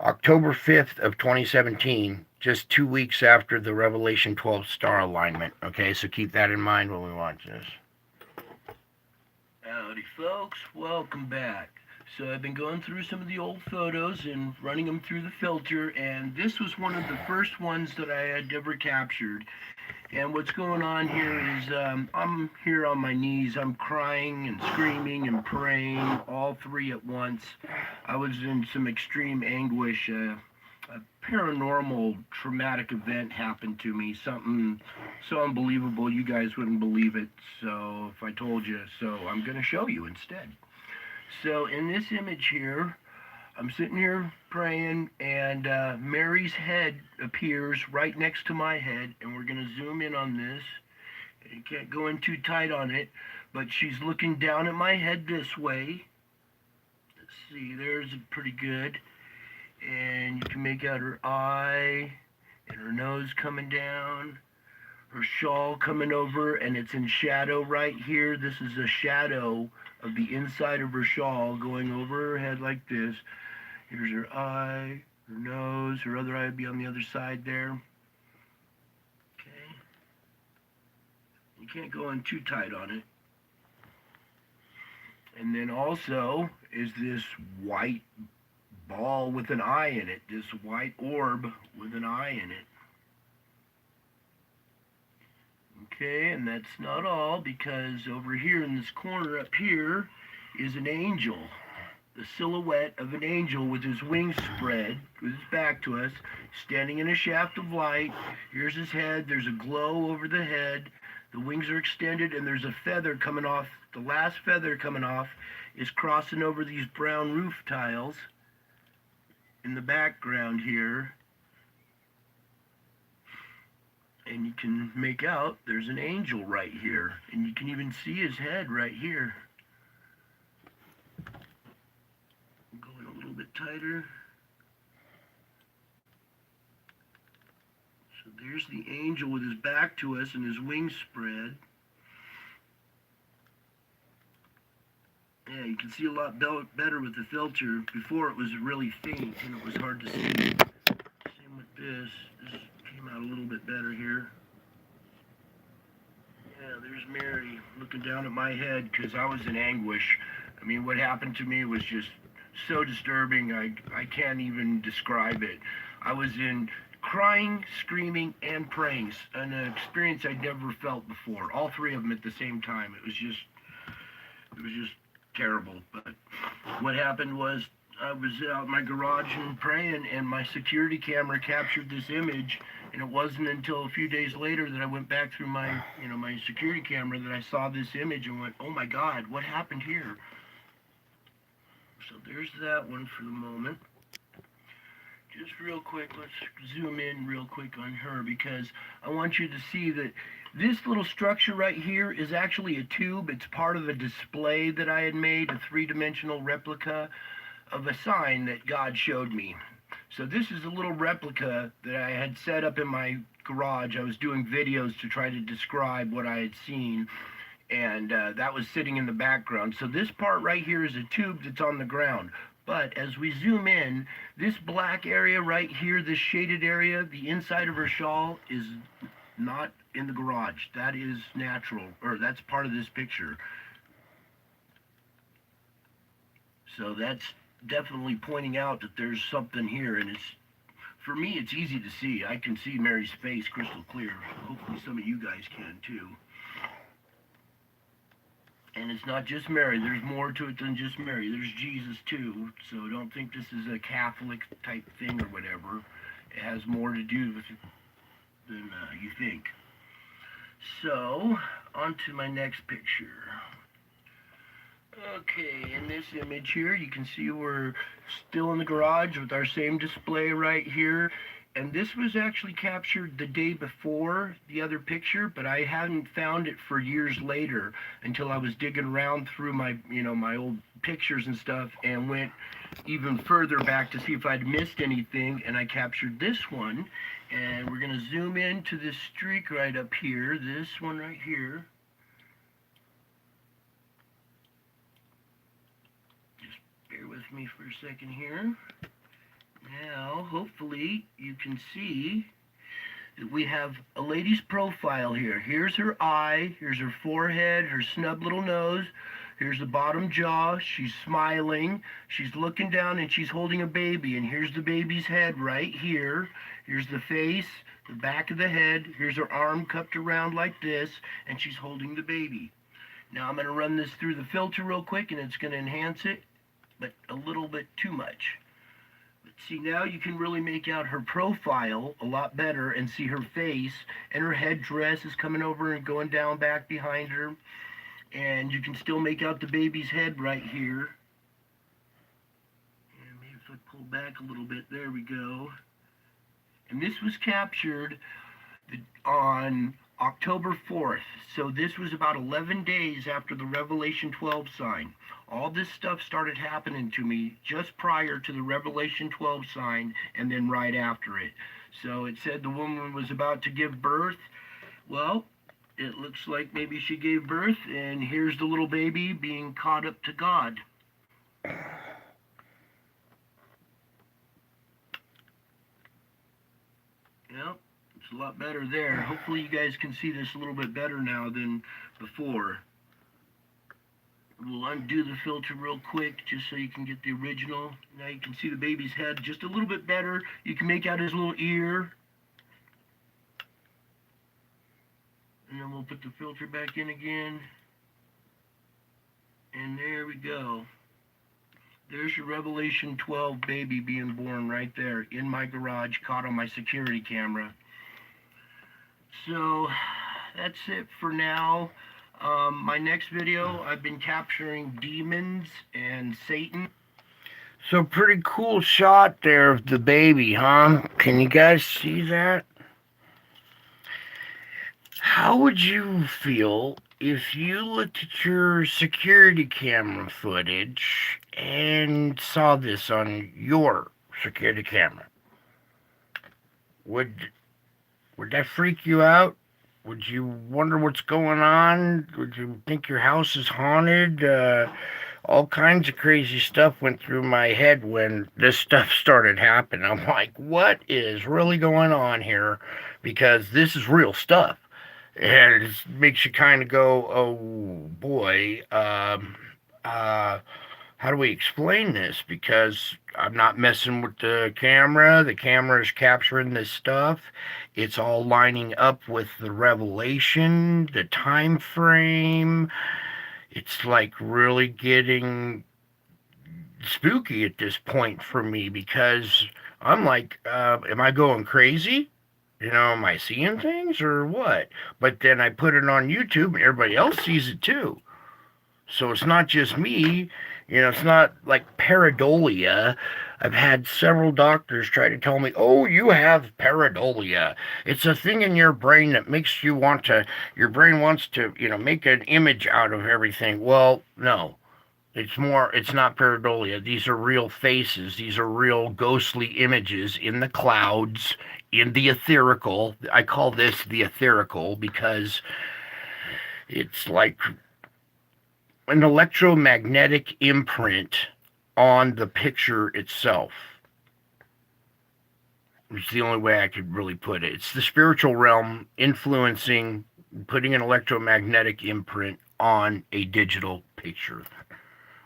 October 5th of 2017, just 2 weeks after the Revelation 12 star alignment. Okay, so keep that in mind when we watch this. Howdy folks, welcome back. So I've been going through some of the old photos and running them through the filter, and this was one of the first ones that I had ever captured. And what's going on here is I'm here on my knees. I'm crying and screaming and praying, all three at once. I was in some extreme anguish. A paranormal traumatic event happened to me. Something so unbelievable you guys wouldn't believe it. So if I told you, so I'm going to show you instead. So in this image here, I'm sitting here praying, and Mary's head appears right next to my head, and we're going to zoom in on this. You can't go in too tight on it, but she's looking down at my head this way. Let's see, there's pretty good. And you can make out her eye and her nose coming down, her shawl coming over, and it's in shadow right here. This is a shadow of the inside of her shawl going over her head like this. Here's her eye, her nose, her other eye would be on the other side there. Okay. You can't go in too tight on it. And then also is this white ball with an eye in it, this white orb with an eye in it. Okay, and that's not all, because over here in this corner up here is an angel. The silhouette of an angel with his wings spread, with his back to us, standing in a shaft of light. Here's his head. There's a glow over the head. The wings are extended, and there's a feather coming off. The last feather coming off is crossing over these brown roof tiles in the background here. And you can make out there's an angel right here. And you can even see his head right here. Going a little bit tighter. So there's the angel with his back to us and his wings spread. Yeah, you can see a lot better with the filter. Before it was really faint and it was hard to see. Same with this. This came out a little bit better here. Yeah, there's Mary looking down at my head because I was in anguish. I mean, what happened to me was just so disturbing. I can't even describe it. I was in crying, screaming, and praying. An experience I'd never felt before. All three of them at the same time. It was just terrible. But what happened was I was out in my garage and praying, and my security camera captured this image. And it wasn't until a few days later that I went back through my security camera that I saw this image and went, oh my God, what happened here? So there's that one for the moment. Just real quick, let's zoom in real quick on her, because I want you to see that this little structure right here is actually a tube. It's part of a display that I had made, a three-dimensional replica of a sign that God showed me. So this is a little replica that I had set up in my garage. I was doing videos to try to describe what I had seen, and that was sitting in the background. So this part right here is a tube that's on the ground. But as we zoom in, this black area right here, this shaded area, the inside of her shawl is not in the garage. That is natural, or that's part of this picture. So that's definitely pointing out that there's something here, and it's, for me, it's easy to see. I can see Mary's face crystal clear. Hopefully some of you guys can too. And it's not just Mary. There's more to it than just Mary. There's Jesus too. So don't think this is a Catholic type thing or whatever. It has more to do with it than you think. So, on to my next picture. Okay, in this image here, you can see we're still in the garage with our same display right here. And this was actually captured the day before the other picture, but I hadn't found it for years later until I was digging around through my, my old pictures and stuff, and went even further back to see if I'd missed anything, and I captured this one. And we're going to zoom into this streak right up here, this one right here. Bear with me for a second here. Now, hopefully, you can see that we have a lady's profile here. Here's her eye, here's her forehead, her snub little nose, here's the bottom jaw, she's smiling, she's looking down and she's holding a baby, and here's the baby's head right here, here's the face, the back of the head, here's her arm cupped around like this, and she's holding the baby. Now I'm going to run this through the filter real quick, and it's going to enhance it, but a little bit too much. See, now you can really make out her profile a lot better and see her face, and her headdress is coming over and going down back behind her, and you can still make out the baby's head right here. And maybe if I pull back a little bit, there we go. And this was captured on October 4th, so this was about 11 days after the Revelation 12 sign. All this stuff started happening to me just prior to the Revelation 12 sign and then right after it. So it said the woman was about to give birth. Well, it looks like maybe she gave birth, and here's the little baby being caught up to God. Yep, it's a lot better there. Hopefully you guys can see this a little bit better now than before. We'll undo the filter real quick just so you can get the original. Now you can see the baby's head just a little bit better. You can make out his little ear. And then we'll put the filter back in again. And there we go. There's your Revelation 12 baby being born right there in my garage, caught on my security camera. So that's it for now. My next video, I've been capturing demons and Satan. So pretty cool shot there of the baby, huh? Can you guys see that? How would you feel if you looked at your security camera footage and saw this on your security camera? Would that freak you out? Would you wonder what's going on? Would you think your house is haunted? All kinds of crazy stuff went through my head when this stuff started happening. I'm like, what is really going on here? Because this is real stuff. And it makes you kind of go, oh boy, how do we explain this? Because I'm not messing with the camera. The camera is capturing this stuff. It's all lining up with the revelation, the time frame. It's like really getting spooky at this point for me, because I'm like, am I going crazy? You know, am I seeing things or what? But then I put it on YouTube and everybody else sees it too. So it's not just me. You know, it's not like pareidolia. I've had several doctors try to tell me, oh, you have pareidolia. It's a thing in your brain that makes you want to, your brain wants to, make an image out of everything. Well, no. It's not pareidolia. These are real faces. These are real ghostly images in the clouds, in the etherical. I call this the etherical because it's like an electromagnetic imprint on the picture itself. It's the only way I could really put it. It's the spiritual realm influencing, putting an electromagnetic imprint on a digital picture.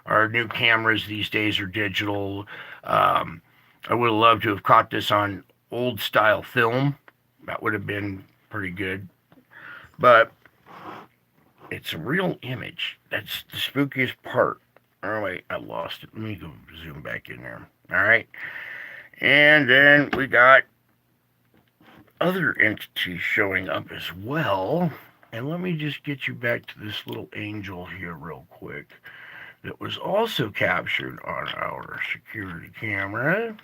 Our new cameras these days are digital. I would have loved to have caught this on old style film. That would have been pretty good. But it's a real image. That's the spookiest part. Oh, wait, I lost it. Let me go zoom back in there. All right. And then we got other entities showing up as well. And let me just get you back to this little angel here real quick. That was also captured on our security camera.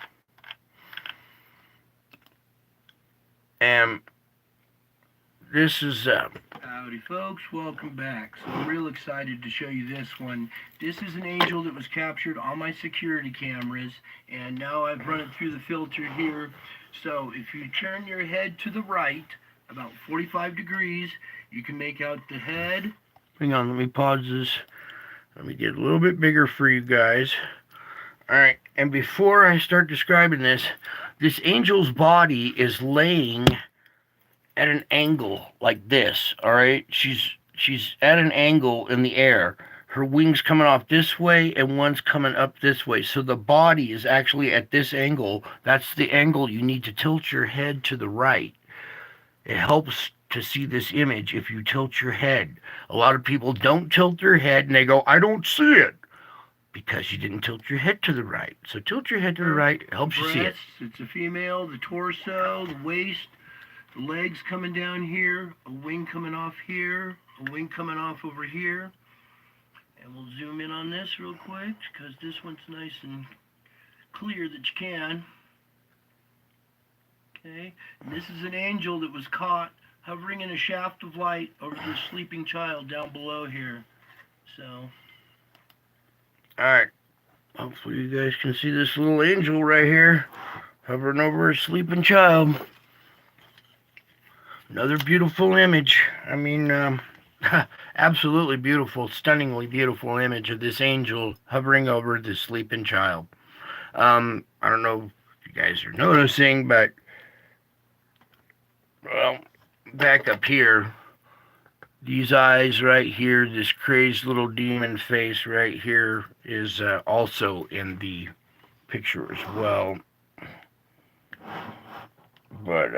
And this is Howdy folks, welcome back. So I'm real excited to show you this one. This is an angel that was captured on my security cameras, and now I've run it through the filter here. So if you turn your head to the right about 45 degrees, you can make out the head. Hang on, let me pause this. Let me get a little bit bigger for you guys. Alright, and before I start describing this angel's body is laying at an angle like this, alright? She's at an angle in the air. Her wings coming off this way and one's coming up this way. So the body is actually at this angle. That's the angle you need to tilt your head to the right. It helps to see this image if you tilt your head. A lot of people don't tilt their head and they go, I don't see it. Because you didn't tilt your head to the right. So tilt your head to the right. It helps you see it. It's a female, the torso, the waist, the legs coming down here, a wing coming off here, a wing coming off over here. And we'll zoom in on this real quick because this one's nice and clear that you can. Okay, and this is an angel that was caught hovering in a shaft of light over this sleeping child down below here. So... Alright, hopefully you guys can see this little angel right here, hovering over a sleeping child. Another beautiful image. I mean, absolutely beautiful, stunningly beautiful image of this angel hovering over this sleeping child. I don't know if you guys are noticing, but, well, back up here, these eyes right here, this crazed little demon face right here is also in the picture as well. But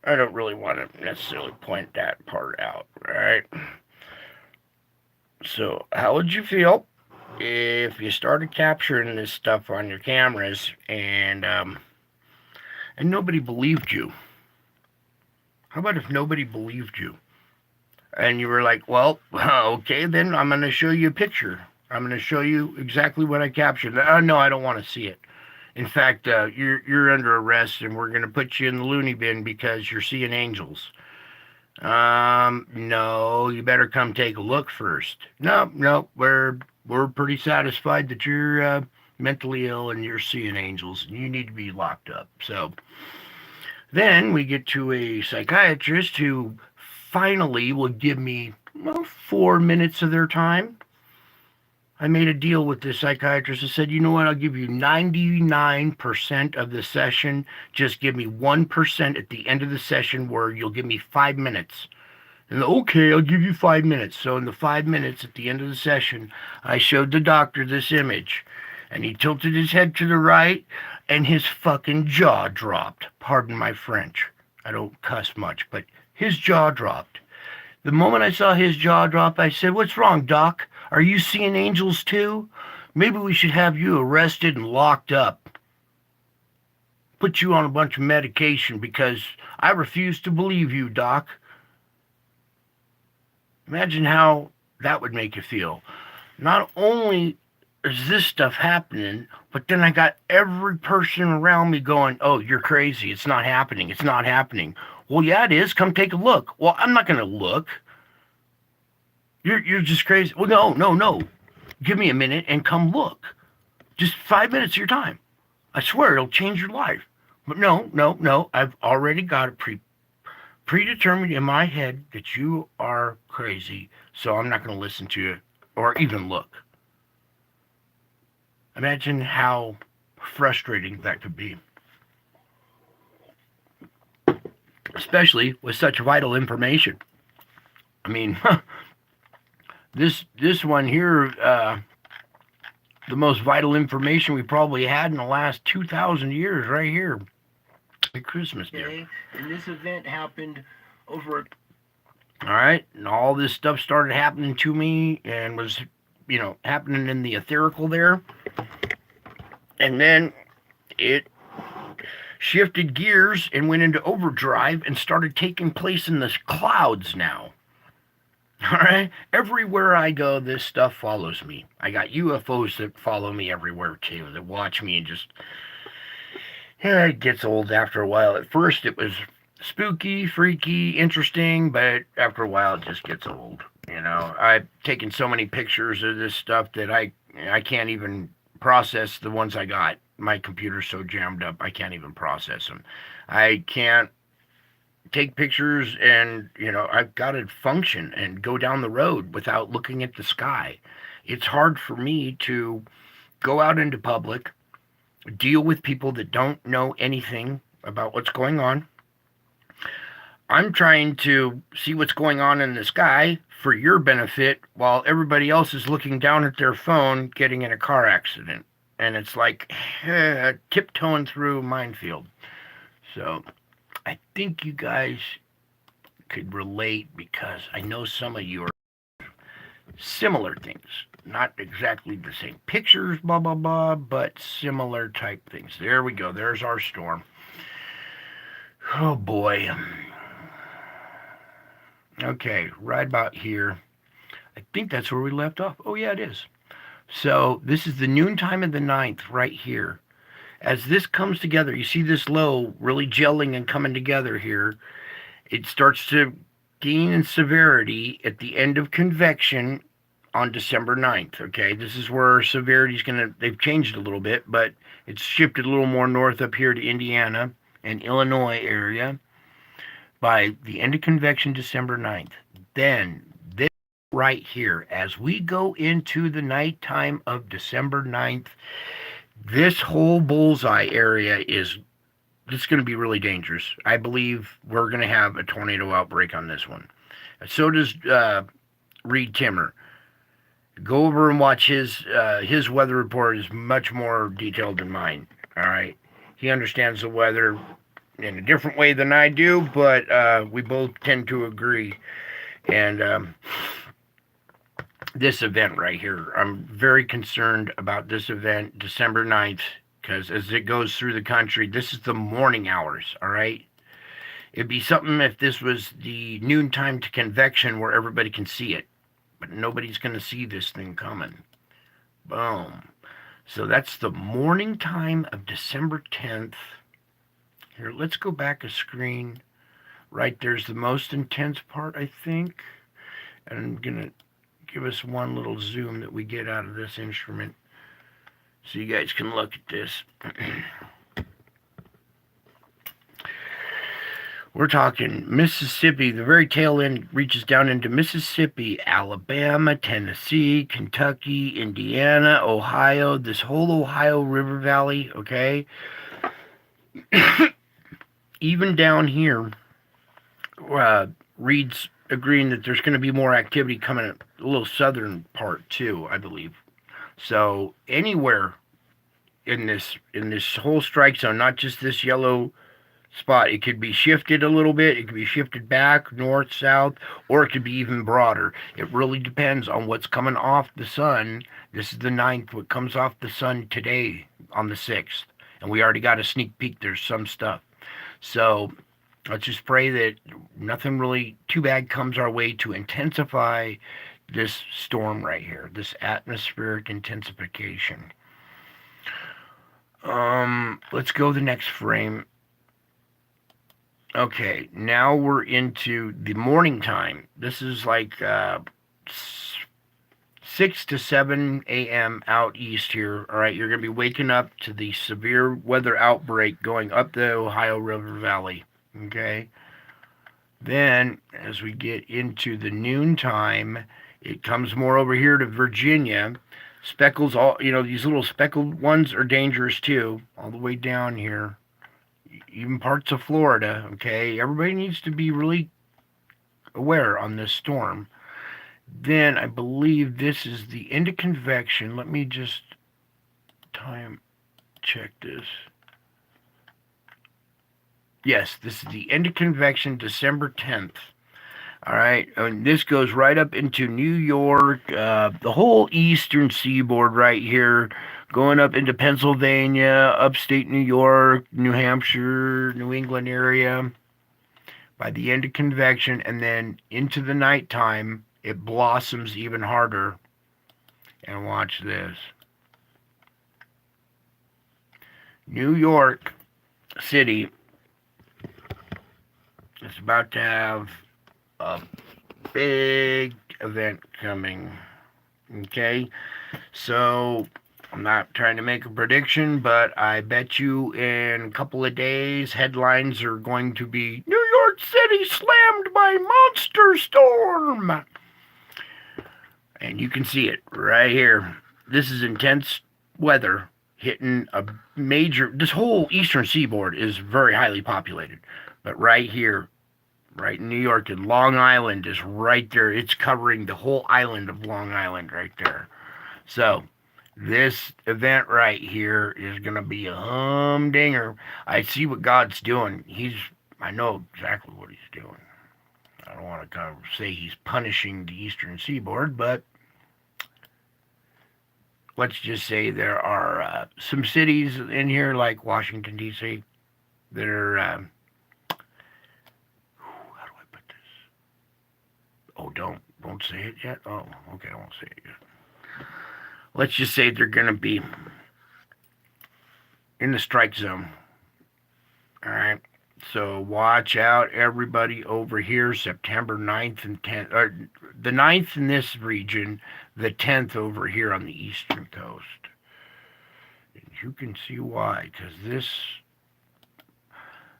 I don't really want to necessarily point that part out, right? So how would you feel if you started capturing this stuff on your cameras and nobody believed you? How about if nobody believed you? And you were like, well, okay, then I'm going to show you a picture. I'm going to show you exactly what I captured. No, I don't want to see it. In fact, you're under arrest, and we're going to put you in the loony bin because you're seeing angels. No, you better come take a look first. No, we're pretty satisfied that you're mentally ill and you're seeing angels, and you need to be locked up. So then we get to a psychiatrist who finally will give me, well, 4 minutes of their time. I made a deal with this psychiatrist and said, you know what, I'll give you 99% of the session. Just give me 1% at the end of the session where you'll give me 5 minutes. And okay, I'll give you 5 minutes. So in the 5 minutes at the end of the session, I showed the doctor this image. And he tilted his head to the right, and his fucking jaw dropped. Pardon my French. I don't cuss much, but his jaw dropped. The moment I saw his jaw drop, I said, what's wrong, Doc? Are you seeing angels too? Maybe we should have you arrested and locked up. Put you on a bunch of medication because I refuse to believe you, Doc. Imagine how that would make you feel. Not only is this stuff happening, but then I got every person around me going, oh, you're crazy. It's not happening. It's not happening. Well, yeah, it is. Come take a look. Well, I'm not going to look. You're just crazy. Well, no. Give me a minute and come look. Just 5 minutes of your time. I swear it'll change your life. But no. I've already got it predetermined in my head that you are crazy, so I'm not going to listen to you or even look. Imagine how frustrating that could be. Especially with such vital information. I mean, this one here, the most vital information we probably had in the last 2,000 years right here at Christmas Day. Okay, and this event happened over... All right, and all this stuff started happening to me and was, happening in the etherical there. And then it shifted gears and went into overdrive and started taking place in the clouds now. All right? Everywhere I go, this stuff follows me. I got UFOs that follow me everywhere, too, that watch me and just... it gets old after a while. At first, it was spooky, freaky, interesting, but after a while, it just gets old. I've taken so many pictures of this stuff that I can't even process the ones I got. My computer's so jammed up, I can't even process them. I can't take pictures and, I've got to function and go down the road without looking at the sky. It's hard for me to go out into public, deal with people that don't know anything about what's going on. I'm trying to see what's going on in the sky for your benefit while everybody else is looking down at their phone getting in a car accident. And it's like tiptoeing through a minefield. So I think you guys could relate because I know some of you are similar things. Not exactly the same pictures, blah, blah, blah, but similar type things. There we go. There's our storm. Oh boy. Okay, right about here. I think that's where we left off. Oh, yeah, it is. So this is the noontime of the 9th right here. As this comes together, you see this low really gelling and coming together here. It starts to gain in severity at the end of convection on December 9th. Okay, this is where severity is going to, they've changed a little bit, but it's shifted a little more north up here to Indiana and Illinois area by the end of convection December 9th. Then this right here, as we go into the nighttime of December 9th, this whole bullseye area is it's going to be really dangerous. I believe we're going to have a tornado outbreak on this one. So does Reed Timmer. Go over and watch his weather report is much more detailed than mine. All right, he understands the weather in a different way than I do, but we both tend to agree. And this event right here, I'm very concerned about this event, December 9th, because as it goes through the country, this is the morning hours. All right. It'd be something if this was the noontime to convection where everybody can see it. But nobody's going to see this thing coming. Boom. So that's the morning time of December 10th. Here, let's go back a screen. Right there's the most intense part, I think. And I'm going to give us one little zoom that we get out of this instrument so you guys can look at this. We're talking Mississippi. The very tail end reaches down into Mississippi, Alabama, Tennessee, Kentucky, Indiana, Ohio, this whole Ohio River Valley, okay? Even down here, Reed's agreeing that there's going to be more activity coming at a little southern part too, I believe. So anywhere in this whole strike zone, not just this yellow spot, it could be shifted a little bit, it could be shifted back north, south, or it could be even broader. It really depends on what's coming off the sun. This is the 9th, what comes off the sun today on the 6th, and we already got a sneak peek. There's some stuff, so let's just pray that nothing really too bad comes our way to intensify this storm right here, this atmospheric intensification. Let's go to the next frame. Okay, now we're into the morning time. This is like 6 to 7 a.m. out east here. All right, you're going to be waking up to the severe weather outbreak going up the Ohio River Valley. Okay, then as we get into the noontime, it comes more over here to Virginia. Speckles, all these little speckled ones are dangerous too, all the way down here. Even parts of Florida, okay? Everybody needs to be really aware on this storm. Then I believe this is the end of convection. Let me just time check this. Yes, this is the end of convection, December 10th. All right, and this goes right up into New York, the whole eastern seaboard right here, going up into Pennsylvania, upstate New York, New Hampshire, New England area. By the end of convection, and then into the nighttime, it blossoms even harder. And watch this. New York City is about to have a big event coming. Okay, so I'm not trying to make a prediction, but I bet you in a couple of days headlines are going to be New York City slammed by monster storm, and you can see it right here. This is intense weather hitting a major. This whole eastern seaboard is very highly populated, but right here, right in New York, and Long Island is right there. It's covering the whole island of Long Island right there. So this event right here is gonna be a humdinger. I see what God's doing. I know exactly what He's doing. I don't want to kind of say He's punishing the Eastern Seaboard, but let's just say there are some cities in here like Washington D.C. that are. How do I put this? Oh, don't say it yet. Oh, okay, I won't say it yet. Let's just say they're gonna be in the strike zone. All right. So watch out, everybody over here, September 9th and 10th, or the 9th in this region, the 10th over here on the eastern coast. And you can see why, because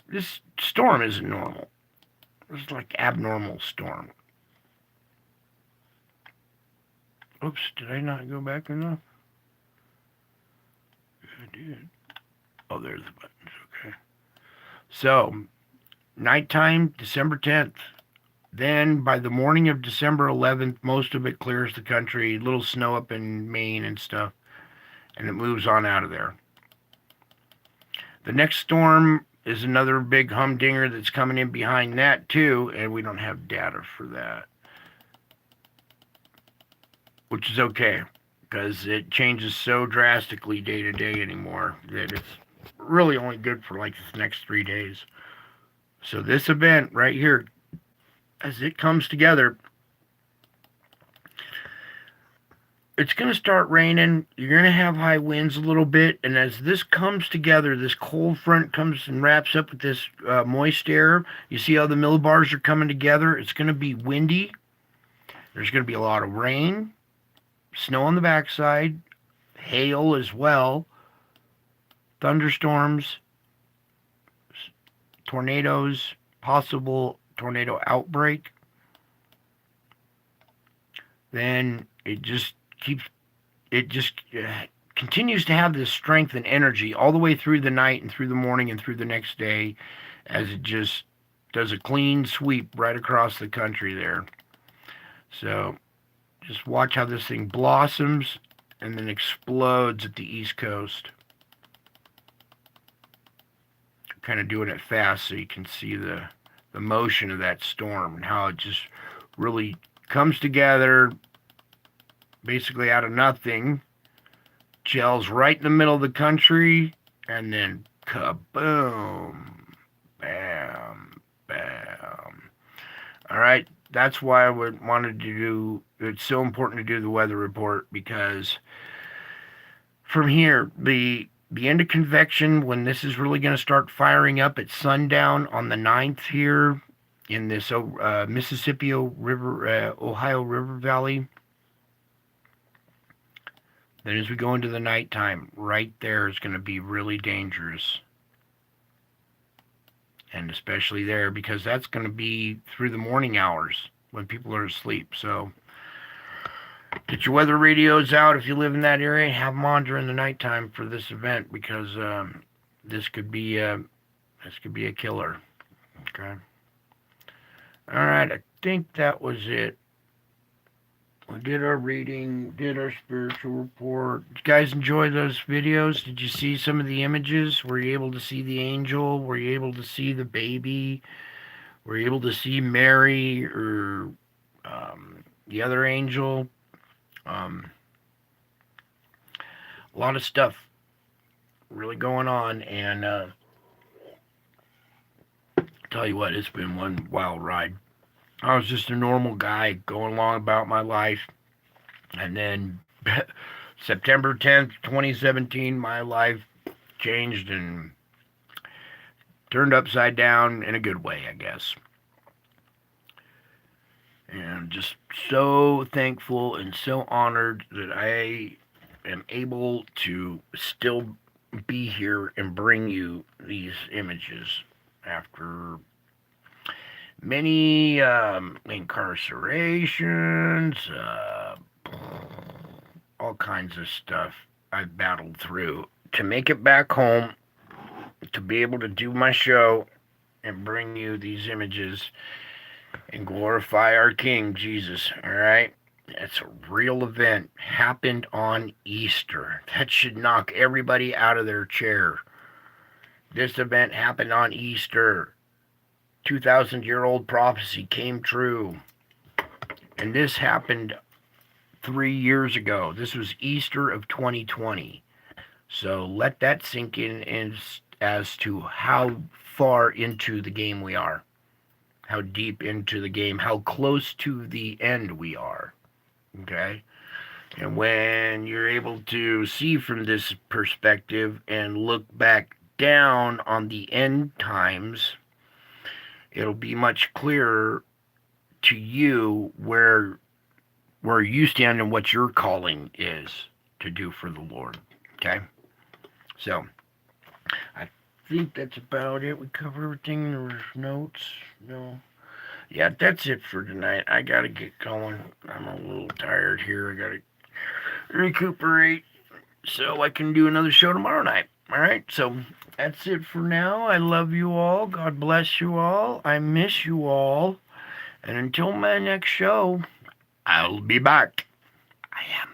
this storm isn't normal. It's like abnormal storm. Oops, did I not go back enough? I did. Oh, there's the buttons. Okay. So, nighttime, December 10th. Then, by the morning of December 11th, most of it clears the country. A little snow up in Maine and stuff. And it moves on out of there. The next storm is another big humdinger that's coming in behind that, too. And we don't have data for that. Which is okay. Because it changes so drastically day to day anymore that it's really only good for like the next 3 days. So this event right here, as it comes together, it's going to start raining. You're going to have high winds a little bit. And as this comes together, this cold front comes and wraps up with this moist air. You see how the millibars are coming together? It's going to be windy. There's going to be a lot of rain, snow on the backside, hail as well, thunderstorms, tornadoes, possible tornado outbreak. Then it just continues to have this strength and energy all the way through the night and through the morning and through the next day, as it just does a clean sweep right across the country there. So just watch how this thing blossoms and then explodes at the East Coast. I'm kind of doing it fast so you can see the motion of that storm and how it just really comes together basically out of nothing, gels right in the middle of the country, and then kaboom, bam, bam. All right, that's why I wanted to do, it's so important to do the weather report, because from here, the end of convection, when this is really going to start firing up at sundown on the 9th here in this Mississippi River, Ohio River Valley. Then as we go into the nighttime, right there is going to be really dangerous. And especially there, because that's going to be through the morning hours when people are asleep. So get your weather radios out if you live in that area. Have them on during the nighttime for this event, because this could be a killer. Okay. All right, I think that was it. We did our reading, did our spiritual report. Did you guys enjoy those videos? Did you see some of the images? Were you able to see the angel? Were you able to see the baby? Were you able to see Mary or the other angel? A lot of stuff really going on, and tell you what, it's been one wild ride. I was just a normal guy going along about my life, and then September 10th, 2017, my life changed and turned upside down in a good way, I guess. And just so thankful and so honored that I am able to still be here and bring you these images after many incarcerations, all kinds of stuff. I've battled through to make it back home, to be able to do my show and bring you these images and glorify our King Jesus. All right. It's a real event. Happened on Easter. That should knock everybody out of their chair. This event happened on Easter. 2,000-year-old prophecy came true. And this happened 3 years ago. This was Easter of 2020. So let that sink in as to how far into the game we are, how deep into the game, how close to the end we are. Okay? And when you're able to see from this perspective and look back down on the end times, it'll be much clearer to you where you stand and what your calling is to do for the Lord. Okay? So, I think that's about it. We covered everything. There was notes. No. Yeah, that's it for tonight. I gotta get going. I'm a little tired here. I gotta recuperate so I can do another show tomorrow night. All right, so that's it for now. I love you all. God bless you all. I miss you all. And until my next show, I'll be back. I am